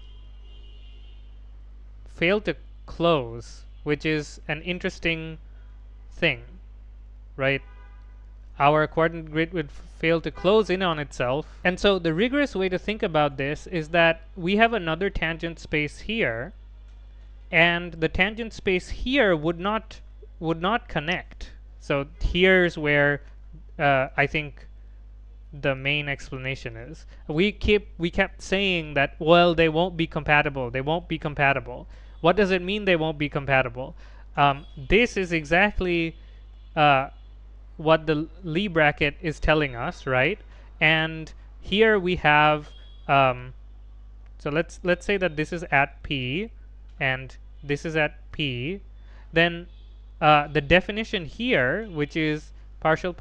fail to close, which is an interesting thing, right? our coordinate grid would fail to close in on itself. And so the rigorous way to think about this is that we have another tangent space here, and the tangent space here would not connect. So here's where I think the main explanation is. We kept saying that, well, they won't be compatible. They won't be compatible. What does it mean they won't be compatible? This is exactly what the Lie bracket is telling us, right? And here we have so let's say that this is at P and this is at P. Then the definition here, which is partial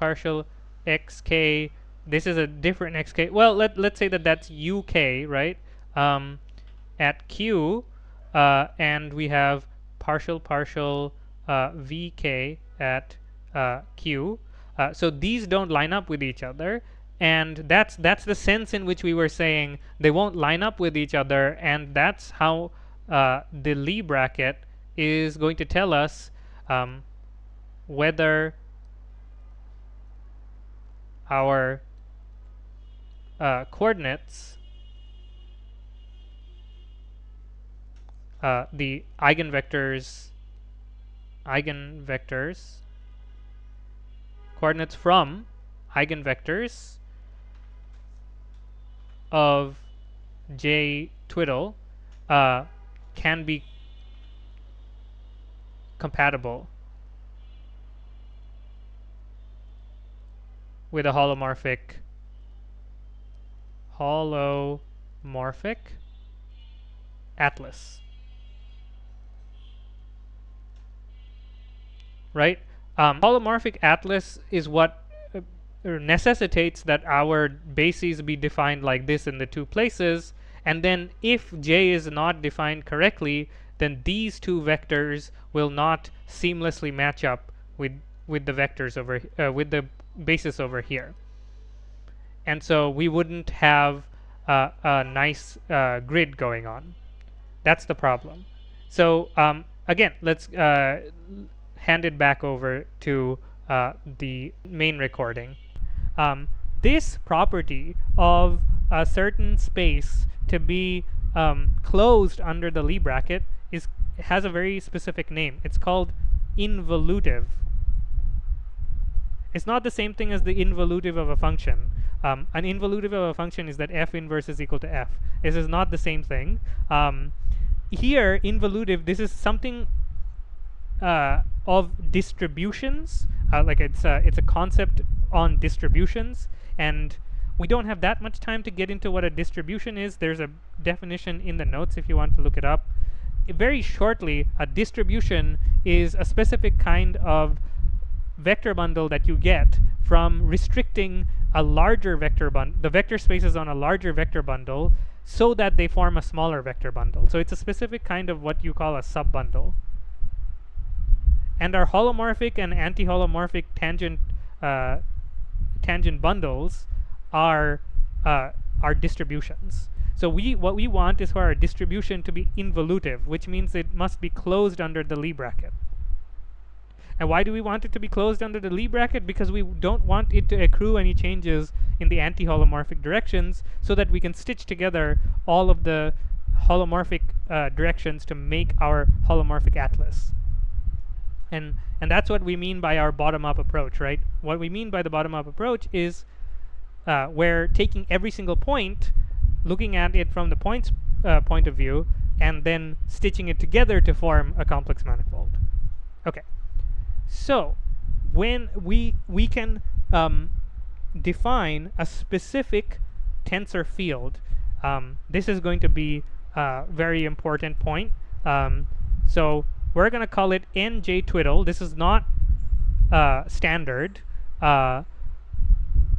xk, this is a different xk. Well, let's say that that's uk, right? At Q, and we have partial vk at Q. So these don't line up with each other, and that's the sense in which we were saying they won't line up with each other, and that's how the Lie bracket is going to tell us whether our coordinates, the eigenvectors, coordinates from eigenvectors of J twiddle can be compatible with a holomorphic atlas, right? Holomorphic atlas is what necessitates that our bases be defined like this in the two places, and then if J is not defined correctly, then these two vectors will not seamlessly match up with the vectors over with the basis over here, and so we wouldn't have a nice grid going on. That's the problem. So again, let's hand it back over to the main recording. This property of a certain space to be closed under the Lie bracket has a very specific name. It's called involutive. It's not the same thing as the involutive of a function. An involutive of a function is that f inverse is equal to f. This is not the same thing. Here, involutive, this is something of distributions. Like it's a concept on distributions, and we don't have that much time to get into what a distribution is. There's a definition in the notes if you want to look it up. Very shortly, a distribution is a specific kind of vector bundle that you get from restricting a larger vector bundle, the vector spaces on a larger vector bundle, so that they form a smaller vector bundle. So it's a specific kind of what you call a subbundle. And our holomorphic and anti-holomorphic tangent bundles are distributions. So what we want is for our distribution to be involutive, which means it must be closed under the Lie bracket. And why do we want it to be closed under the Lie bracket? Because we don't want it to accrue any changes in the anti-holomorphic directions, so that we can stitch together all of the holomorphic directions to make our holomorphic atlas. And that's what we mean by our bottom-up approach, right? What we mean by the bottom-up approach is we're taking every single point, looking at it from the point's point of view, and then stitching it together to form a complex manifold. Okay. So when we can define a specific tensor field, this is going to be a very important point. So we're going to call it nj twiddle. This is not standard.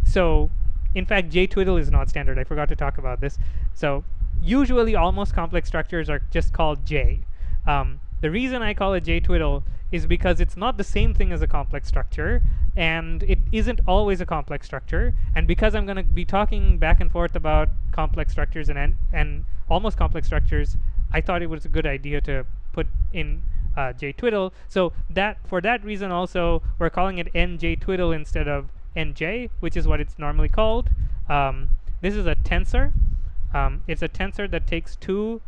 So in fact, j twiddle is not standard. I forgot to talk about this. So usually almost complex structures are just called j. The reason I call it j twiddle is because it's not the same thing as a complex structure, and it isn't always a complex structure. And because I'm going to be talking back and forth about complex structures and almost complex structures, I thought it was a good idea to put in j twiddle. So for that reason also, we're calling it nj twiddle instead of nj, which is what it's normally called. This is a tensor. It's a tensor that takes two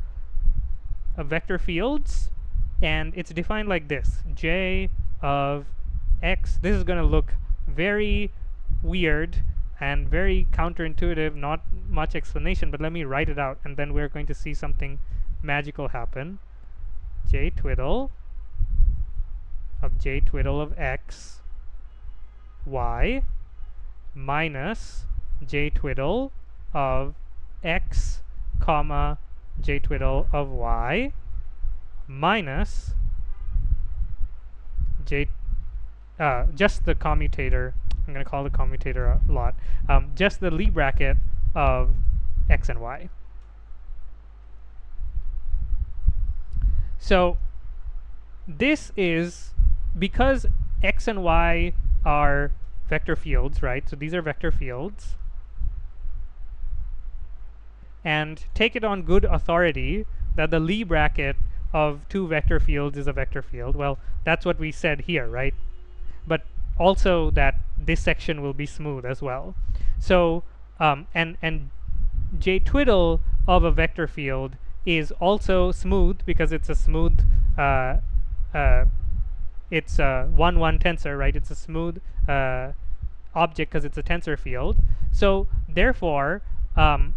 vector fields, and it's defined like this: j of x. This is going to look very weird and very counterintuitive, not much explanation, but let me write it out, and then we're going to see something magical happen. J twiddle of x y minus j twiddle of x comma j twiddle of y minus j just the commutator. I'm going to call the commutator a lot. Just the Lie bracket of x and y. So this is because x and y are vector fields, right? So these are vector fields. And take it on good authority that the Lie bracket of two vector fields is a vector field. Well, that's what we said here, right? But also that this section will be smooth as well. So and j twiddle of a vector field is also smooth because it's a smooth it's a 1-1 tensor, right? It's a smooth object because it's a tensor field. So therefore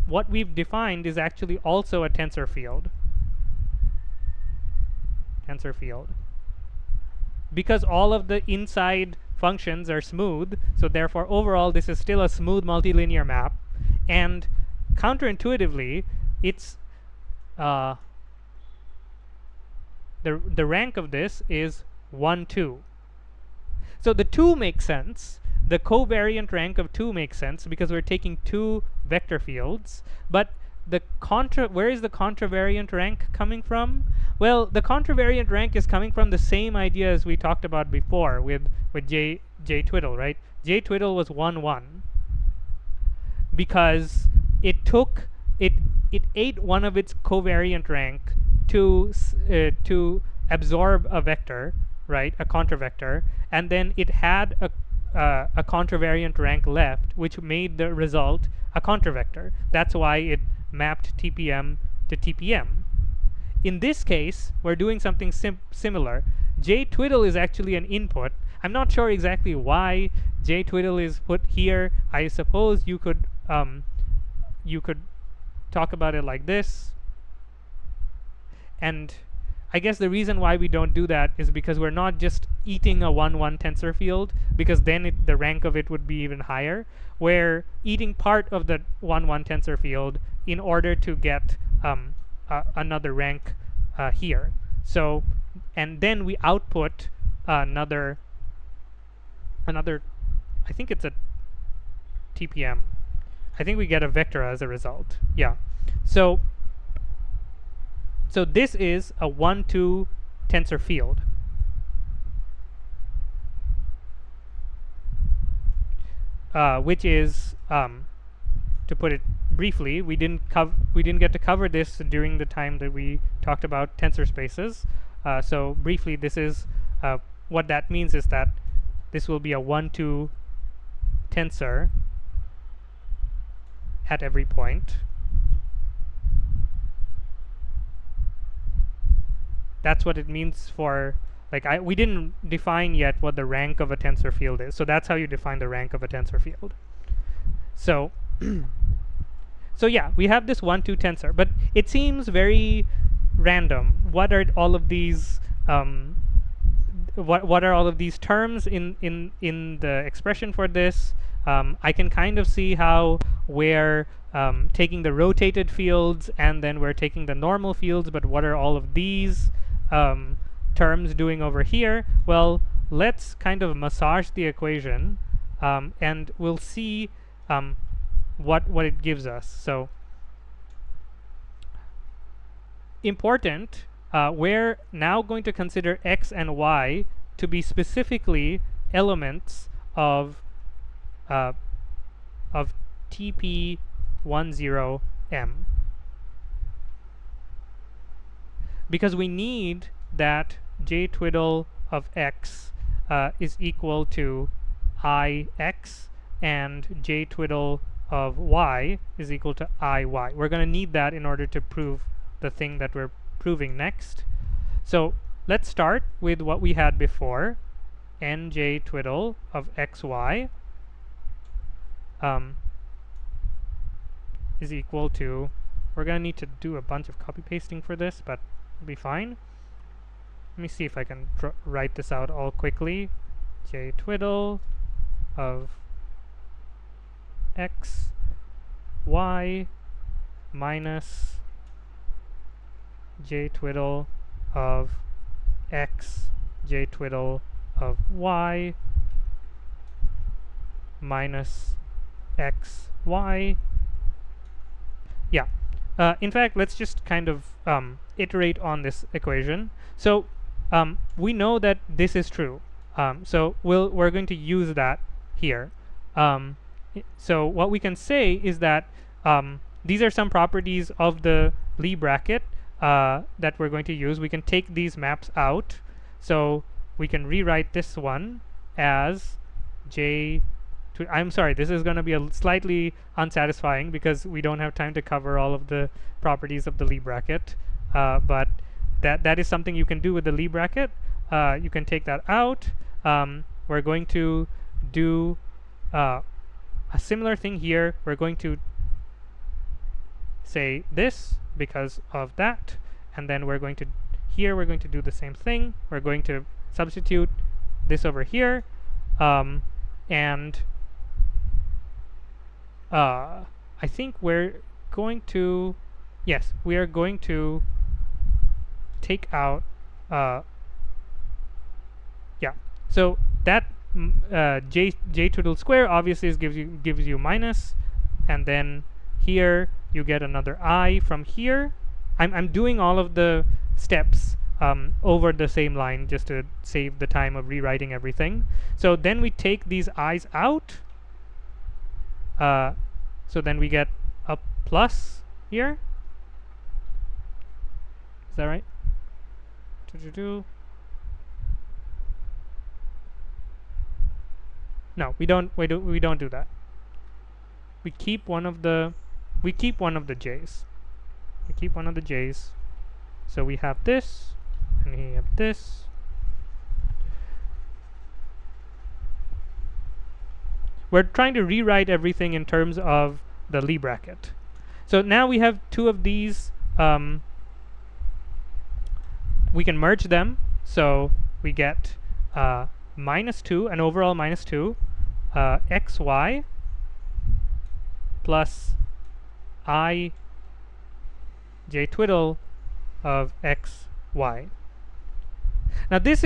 what we've defined is actually also a tensor field. Because all of the inside functions are smooth, so therefore overall this is still a smooth multilinear map. And counterintuitively, it's the rank of this is 1, 2. So the 2 makes sense. The covariant rank of 2 makes sense because we're taking two vector fields. But the where is the contravariant rank coming from? Well, the contravariant rank is coming from the same idea as we talked about before with j twiddle, right? J twiddle was 1, 1 because it ate one of its covariant rank to absorb a vector, right? A contravector, and then it had a contravariant rank left, which made the result a contravector. That's why it mapped TPM to TPM. In this case, we're doing something similar. J twiddle is actually an input. I'm not sure exactly why j twiddle is put here. I suppose you could talk about it like this. And I guess the reason why we don't do that is because we're not just eating a 1-1 tensor field, because then the rank of it would be even higher. We're eating part of the 1-1 tensor field in order to get another rank here. So, and then we output another, I think it's a TPM. I think we get a vector as a result. Yeah. So this is a 1-2 tensor field. Which is, to put it briefly, we didn't get to cover this during the time that we talked about tensor spaces. So briefly, this is what that means is that this will be a 1-2 tensor at every point. That's what it means for, like, we didn't define yet what the rank of a tensor field is. So that's how you define the rank of a tensor field. So so yeah, we have this 1-2 tensor, but it seems very random. What are all of these what are all of these terms in the expression for this? I can kind of see how we're taking the rotated fields and then we're taking the normal fields, but what are all of these terms doing over here? Well, let's kind of massage the equation and we'll see what it gives us. So important, we're now going to consider x and y to be specifically elements of TP10M, because we need that j twiddle of x is equal to Ix, and j twiddle of y is equal to iy. We're going to need that in order to prove the thing that we're proving next. So let's start with what we had before, nj twiddle of xy is equal to, we're going to need to do a bunch of copy pasting for this, but it'll be fine. Let me see if I can write this out all quickly. J twiddle of x y minus j twiddle of x j twiddle of y minus x y. Yeah. In fact, let's just kind of iterate on this equation. So we know that this is true. So we're going to use that here. So what we can say is that these are some properties of the Lie bracket that we're going to use. We can take these maps out. So we can rewrite this one as j. I'm sorry, this is going to be a slightly unsatisfying because we don't have time to cover all of the properties of the Lie bracket. But that is something you can do with the Lie bracket. You can take that out. We're going to do a similar thing here. We're going to say this because of that, and then we're going to we're going to do the same thing. We're going to substitute this over here, and I think we're going to, yes, we are going to take out, yeah. So that j twiddle square obviously gives you minus, and then here you get another I from here. I'm doing all of the steps over the same line just to save the time of rewriting everything. So then we take these i's out. So then we get a plus here. Is that right? No, we don't do that. We keep one of the j's. We keep one of the j's. So we have this, and we have this. We're trying to rewrite everything in terms of the Lie bracket. So now we have two of these. We can merge them. So we get minus 2, an overall minus 2, xy plus I j twiddle of xy. Now this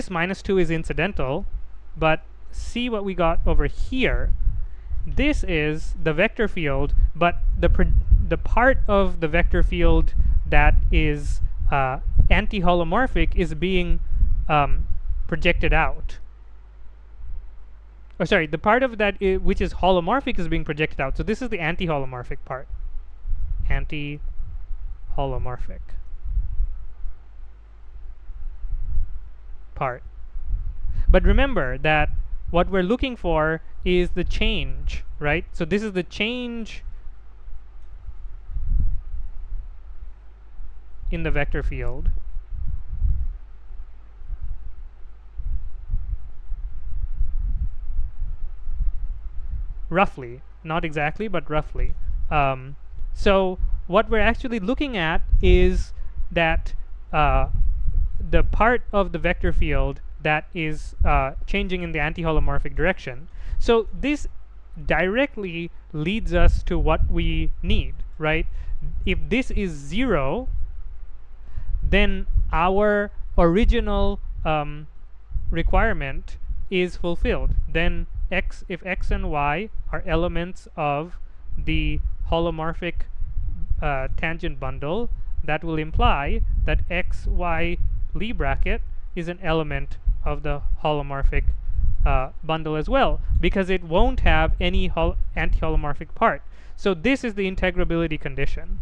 minus 2 is incidental, but see what we got over here. This is the vector field, but the part of the vector field that is anti-holomorphic is being projected out. Or sorry, the part of that which is holomorphic is being projected out. So this is the anti-holomorphic part. Anti-holomorphic part. But remember that what we're looking for is the change, right? So this is the change in the vector field. Roughly, not exactly, but roughly. So what we're actually looking at is that the part of the vector field that is changing in the anti-holomorphic direction. So this directly leads us to what we need, right? If this is 0, then our original requirement is fulfilled. Then if x and y are elements of the holomorphic tangent bundle, that will imply that x, y, Lie bracket is an element of the holomorphic bundle as well, because it won't have any anti-holomorphic part. So this is the integrability condition.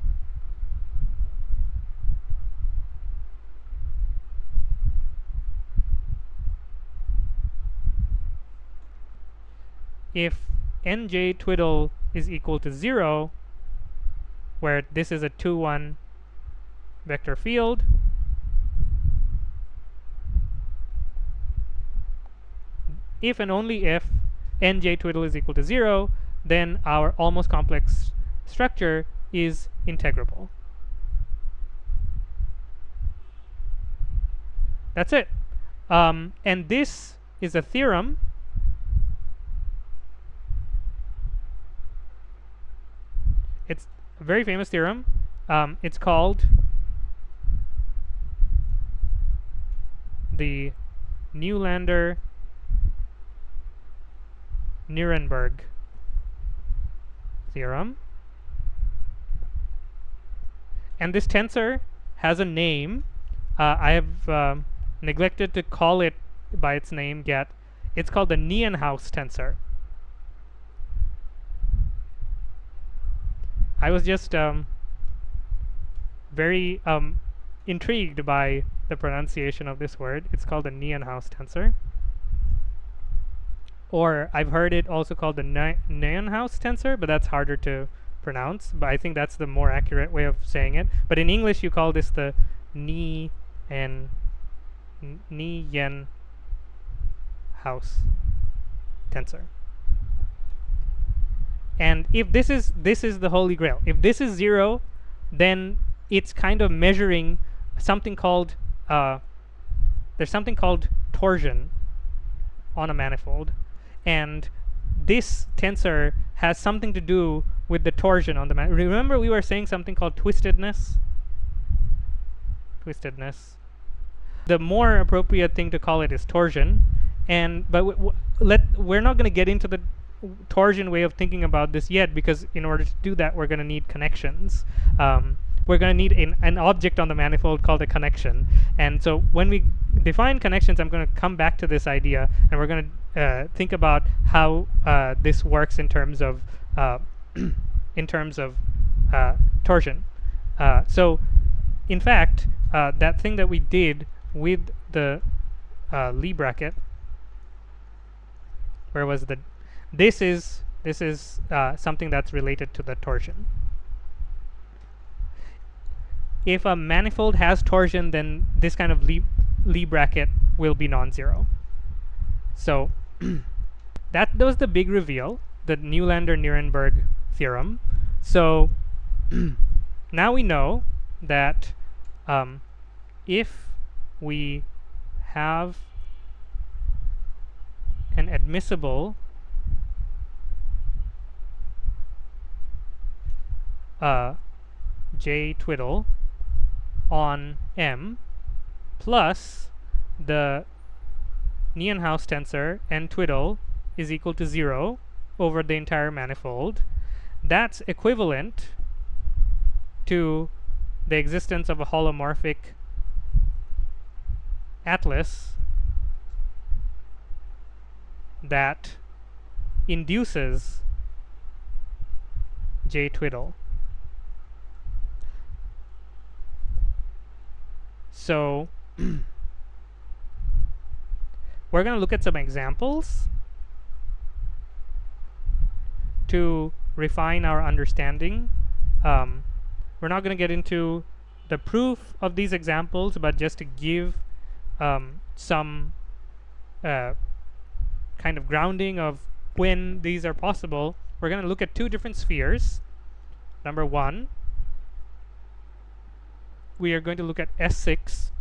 if nj twiddle is equal to 0, where this is a 2, 1 vector field, if and only if nj twiddle is equal to 0, then our almost complex structure is integrable. That's it. And this is a theorem it's a very famous theorem. It's called the Newlander-Nirenberg theorem. And this tensor has a name. I have neglected to call it by its name yet. It's called the Nienhaus tensor. I was just very intrigued by the pronunciation of this word. It's called the Nienhaus tensor. Or I've heard it also called the Nienhaus tensor, but that's harder to pronounce. But I think that's the more accurate way of saying it. But in English, you call this the Nienhaus tensor. And if this is the holy grail. If this is 0, then it's kind of measuring something called there's something called torsion on a manifold, and this tensor has something to do with the torsion on the manifold. Remember, we were saying something called twistedness. The more appropriate thing to call it is torsion, but we're not going to get into the torsion way of thinking about this yet, because in order to do that, we're going to need connections. We're going to need an object on the manifold called a connection. And so when we define connections, I'm going to come back to this idea, and we're going to think about how this works in terms of torsion. So in fact, that thing that we did with the Lie bracket, where was the this is something that's related to the torsion. If a manifold has torsion, then this kind of Lie bracket will be non-zero. So that was the big reveal, the Newlander-Nirenberg theorem. So now we know that if we have an admissible J twiddle on M plus the Nienhaus tensor n twiddle is equal to 0 over the entire manifold, that's equivalent to the existence of a holomorphic atlas that induces J twiddle. So we're going to look at some examples to refine our understanding. We're not going to get into the proof of these examples, but just to give some kind of grounding of when these are possible, we're going to look at two different spheres. Number one, we are going to look at S6.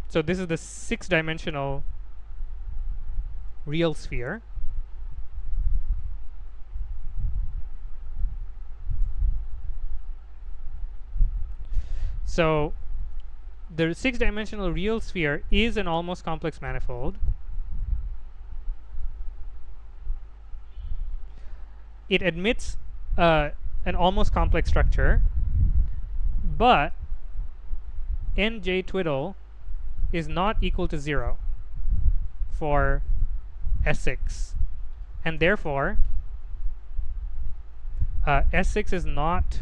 So this is the 6-dimensional real sphere. So the 6-dimensional real sphere is an almost complex manifold. It admits an almost complex structure, but nj twiddle is not equal to 0 for S6, and therefore S6 is not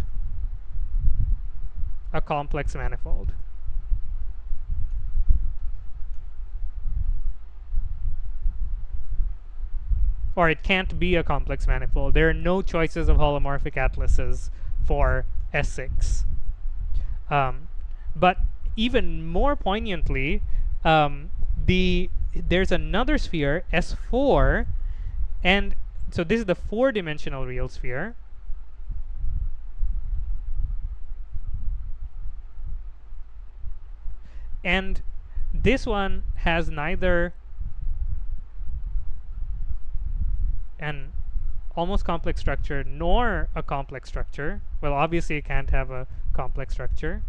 a complex manifold. or it can't be a complex manifold. There are no choices of holomorphic atlases for S6. But even more poignantly, there's another sphere, S4, and so this is the 4-dimensional real sphere. And this one has neither an almost complex structure nor a complex structure. Well, obviously it can't have a complex structure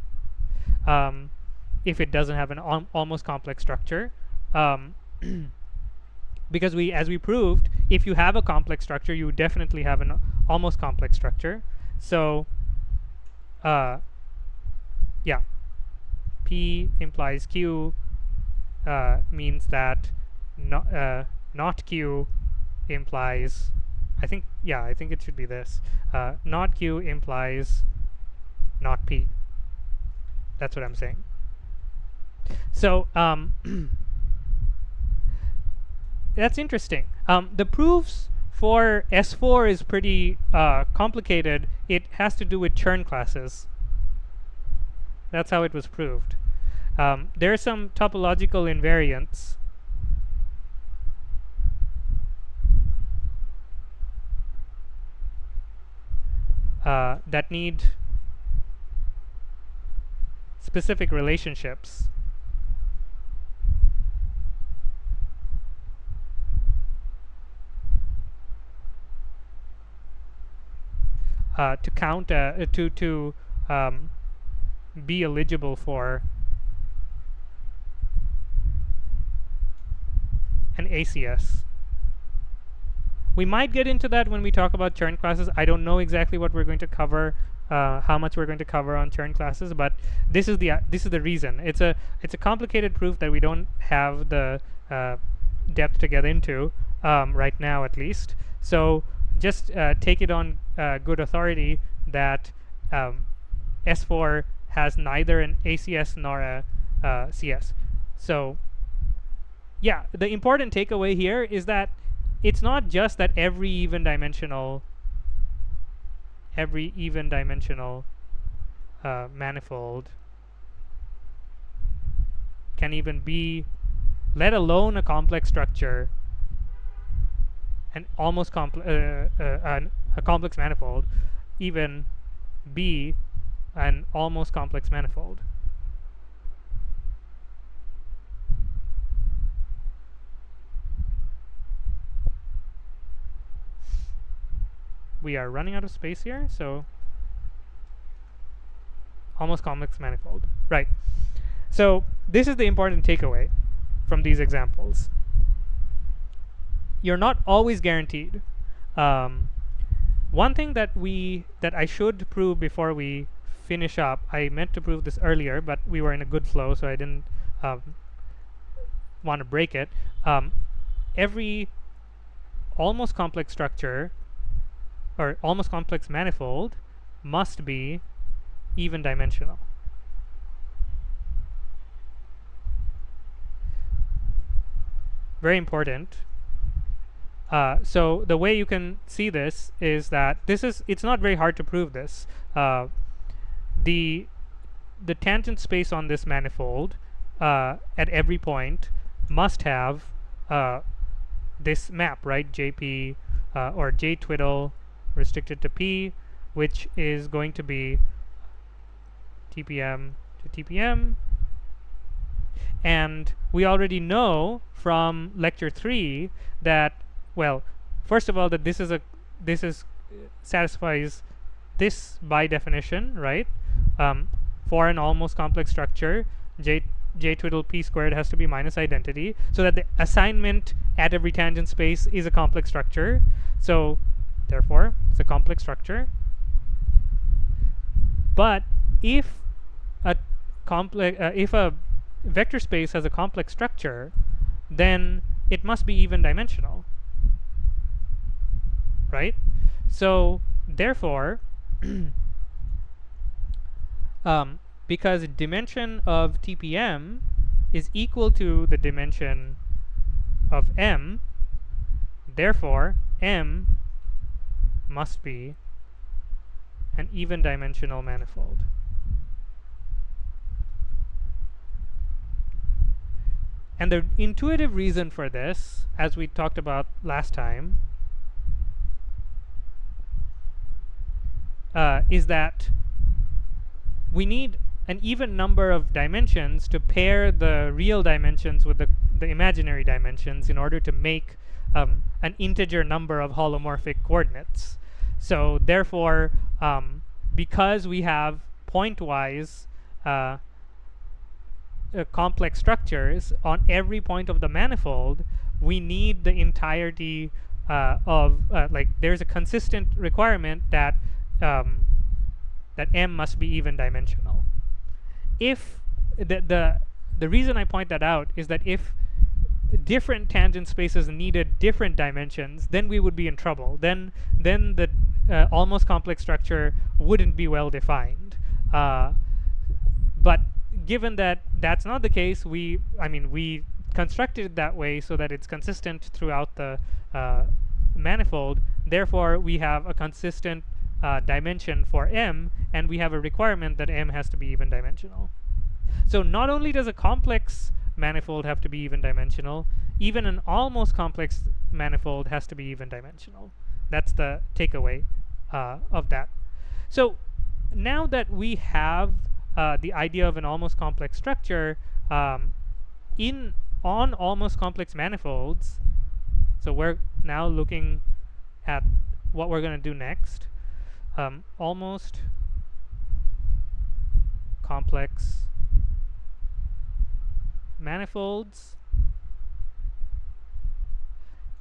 if it doesn't have an almost complex structure. Because as we proved, if you have a complex structure, you definitely have an almost complex structure. So yeah, P implies Q means that not Q implies, I think it should be this. Not Q implies not P. That's what I'm saying. So that's interesting. The proofs for S4 is pretty complicated. It has to do with Chern classes. That's how it was proved. There are some topological invariants that need specific relationships to count to be eligible for an ACS. We might get into that when we talk about Chern classes. I don't know exactly what we're going to cover, how much we're going to cover on Chern classes, but this is the reason. It's a complicated proof that we don't have the depth to get into right now, at least. So just take it on good authority that S4 has neither an ACS nor a CS. So yeah, the important takeaway here is that it's not just that every even dimensional manifold can even be, let alone a complex structure, an almost a complex manifold, even be an almost complex manifold. We are running out of space here, so almost complex manifold. Right. So this is the important takeaway from these examples. You're not always guaranteed. One thing that I should prove before we finish up, I meant to prove this earlier, but we were in a good flow, so I didn't want to break it. Every almost complex structure or almost complex manifold must be even dimensional. Very important. So the way you can see this is that it's not very hard to prove this. The tangent space on this manifold at every point must have this map, right? JP or J twiddle restricted to P, which is going to be TPM to TPM. And we already know from lecture 3 that, well, first of all, that this satisfies this by definition, right? For an almost complex structure, J twiddle P squared has to be minus identity, so that the assignment at every tangent space is a complex structure. So therefore, it's a complex structure. But if a vector space has a complex structure, then it must be even dimensional, right? So therefore, because dimension of TPM is equal to the dimension of M, Therefore, M must be an even dimensional manifold. And the intuitive reason for this, as we talked about last time, is that we need an even number of dimensions to pair the real dimensions with the imaginary dimensions in order to make an integer number of holomorphic coordinates. So therefore, because we have pointwise complex structures on every point of the manifold, we need the entirety like there's a consistent requirement that that M must be even dimensional. If the reason I point that out is that if different tangent spaces needed different dimensions, then we would be in trouble. Then the almost complex structure wouldn't be well defined. But given that that's not the case, we constructed it that way so that it's consistent throughout the manifold. Therefore, we have a consistent dimension for M, and we have a requirement that M has to be even dimensional. So not only does a complex manifold have to be even dimensional, even an almost complex manifold has to be even dimensional. That's the takeaway of that. So now that we have the idea of an almost complex structure on almost complex manifolds, so we're now looking at what we're going to do next. Almost complex manifolds,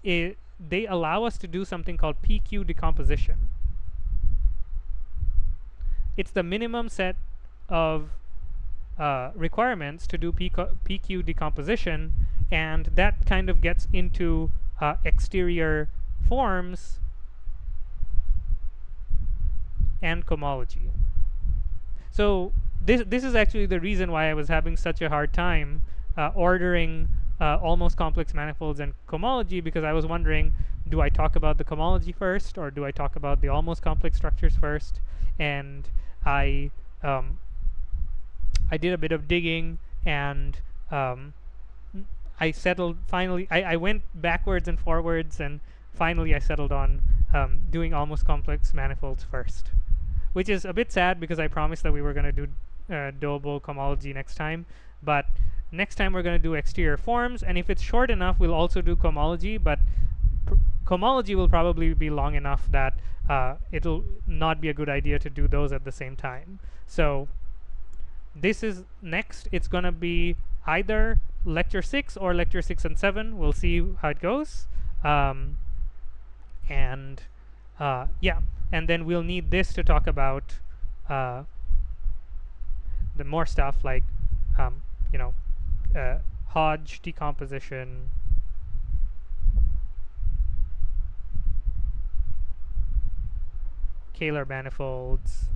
they allow us to do something called PQ decomposition. It's the minimum set of requirements to do PQ decomposition, and that kind of gets into exterior forms and cohomology. So this is actually the reason why I was having such a hard time ordering almost complex manifolds and cohomology, because I was wondering, do I talk about the cohomology first, or do I talk about the almost complex structures first? And I did a bit of digging, and I settled finally. I went backwards and forwards, and finally I settled on doing almost complex manifolds first, which is a bit sad because I promised that we were going to do doable cohomology next time. But next time we're going to do exterior forms, and if it's short enough, we'll also do cohomology. But cohomology will probably be long enough that it'll not be a good idea to do those at the same time. So this is next. It's going to be either lecture 6 or lecture 6 and 7. We'll see how it goes. Yeah, and then we'll need this to talk about the more stuff like Hodge decomposition, Kähler manifolds.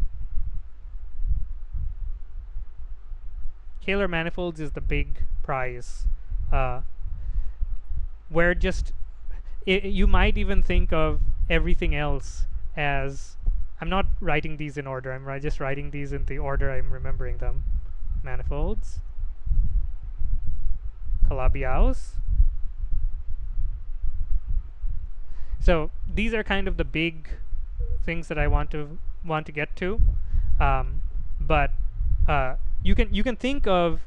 Kähler manifolds is the big prize, where you might even think of everything else as, I'm not writing these in order, I'm just writing these in the order I'm remembering them. Manifolds, Calabi-Yau's. So these are kind of the big things that I want to get to, but you can think of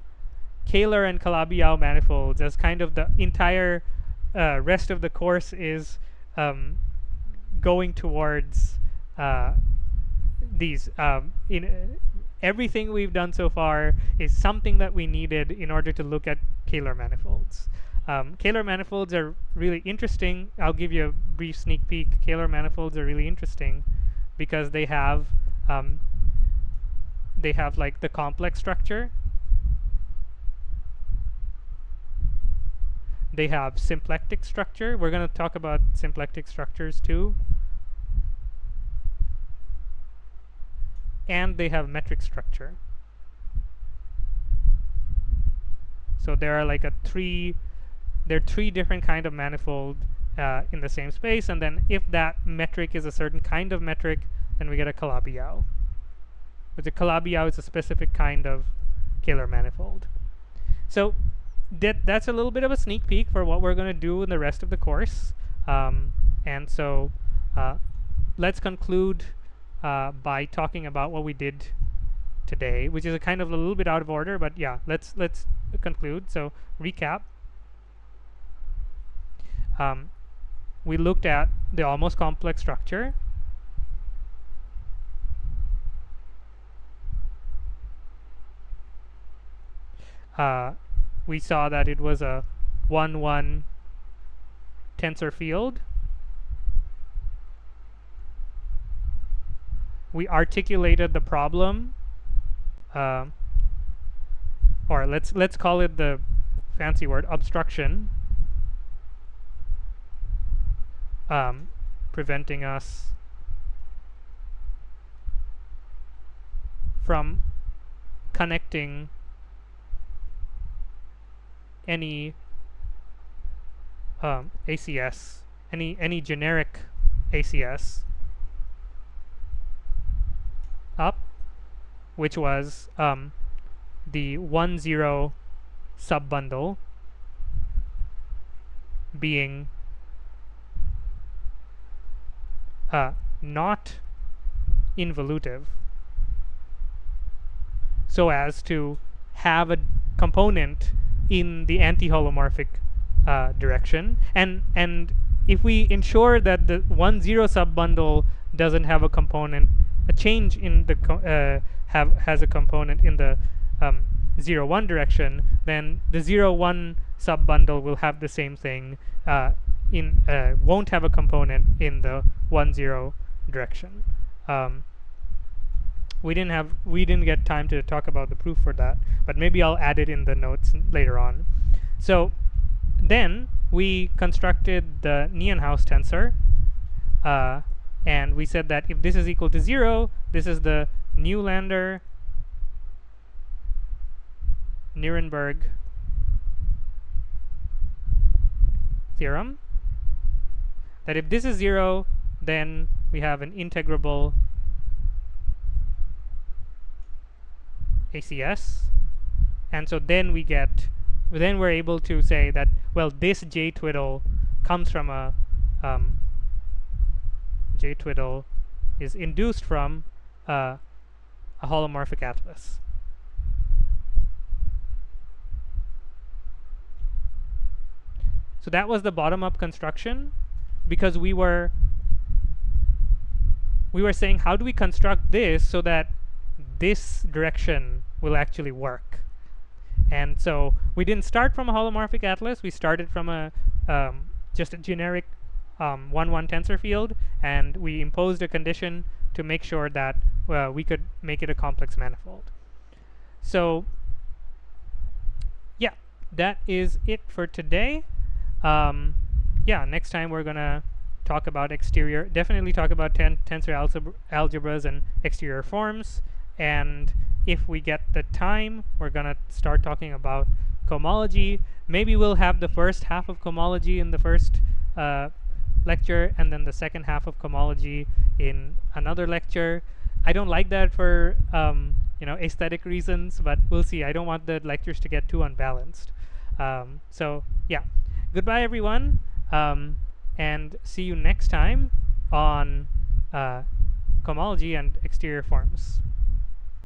Kähler and Calabi-Yau manifolds as kind of the entire rest of the course is going towards these. Everything we've done so far is something that we needed in order to look at Kähler manifolds. Kähler manifolds are really interesting. I'll give you a brief sneak peek. Kähler manifolds are really interesting because they have like the complex structure. They have symplectic structure. We're going to talk about symplectic structures too. And they have metric structure. So there are like there are three different kind of manifold in the same space, and then if that metric is a certain kind of metric, then we get a Calabi-Yau. But the Calabi-Yau is a specific kind of Kähler manifold. So that's a little bit of a sneak peek for what we're going to do in the rest of the course. And so let's conclude by talking about what we did today, which is a kind of a little bit out of order, but yeah, let's conclude. So recap. We looked at the almost complex structure. We saw that it was a 1-1 tensor field. We articulated the problem, or let's call it the fancy word, obstruction, preventing us from connecting any ACS, any generic ACS up, which was the 1-0 subbundle being not involutive, so as to have a component in the anti-holomorphic direction, and if we ensure that the 1-0 subbundle doesn't have a component, a change in the has a component in the 0-1 direction, then the 0-1 subbundle will have the same thing won't have a component in the 1-0 direction. We didn't get time to talk about the proof for that, but maybe I'll add it in the notes later on. So then we constructed the Nienhaus tensor, and we said that if this is equal to 0, this is the Nuremberg theorem. That if this is 0, then we have an integrable ACS, and so then we're able to say that, well, this J twiddle comes from a J twiddle is induced from a holomorphic atlas. So that was the bottom-up construction, because we were saying, how do we construct this so that this direction will actually work? And so we didn't start from a holomorphic atlas. We started from a just a generic 1-1 tensor field, and we imposed a condition to make sure that we could make it a complex manifold. So yeah, that is it for today. Yeah, next time we're gonna talk about definitely talk about tensor algebras and exterior forms. And if we get the time, we're gonna start talking about cohomology. Maybe we'll have the first half of cohomology in the first lecture, and then the second half of cohomology in another lecture. I don't like that for aesthetic reasons, but we'll see. I don't want the lectures to get too unbalanced. So yeah, goodbye everyone, and see you next time on cohomology and exterior forms.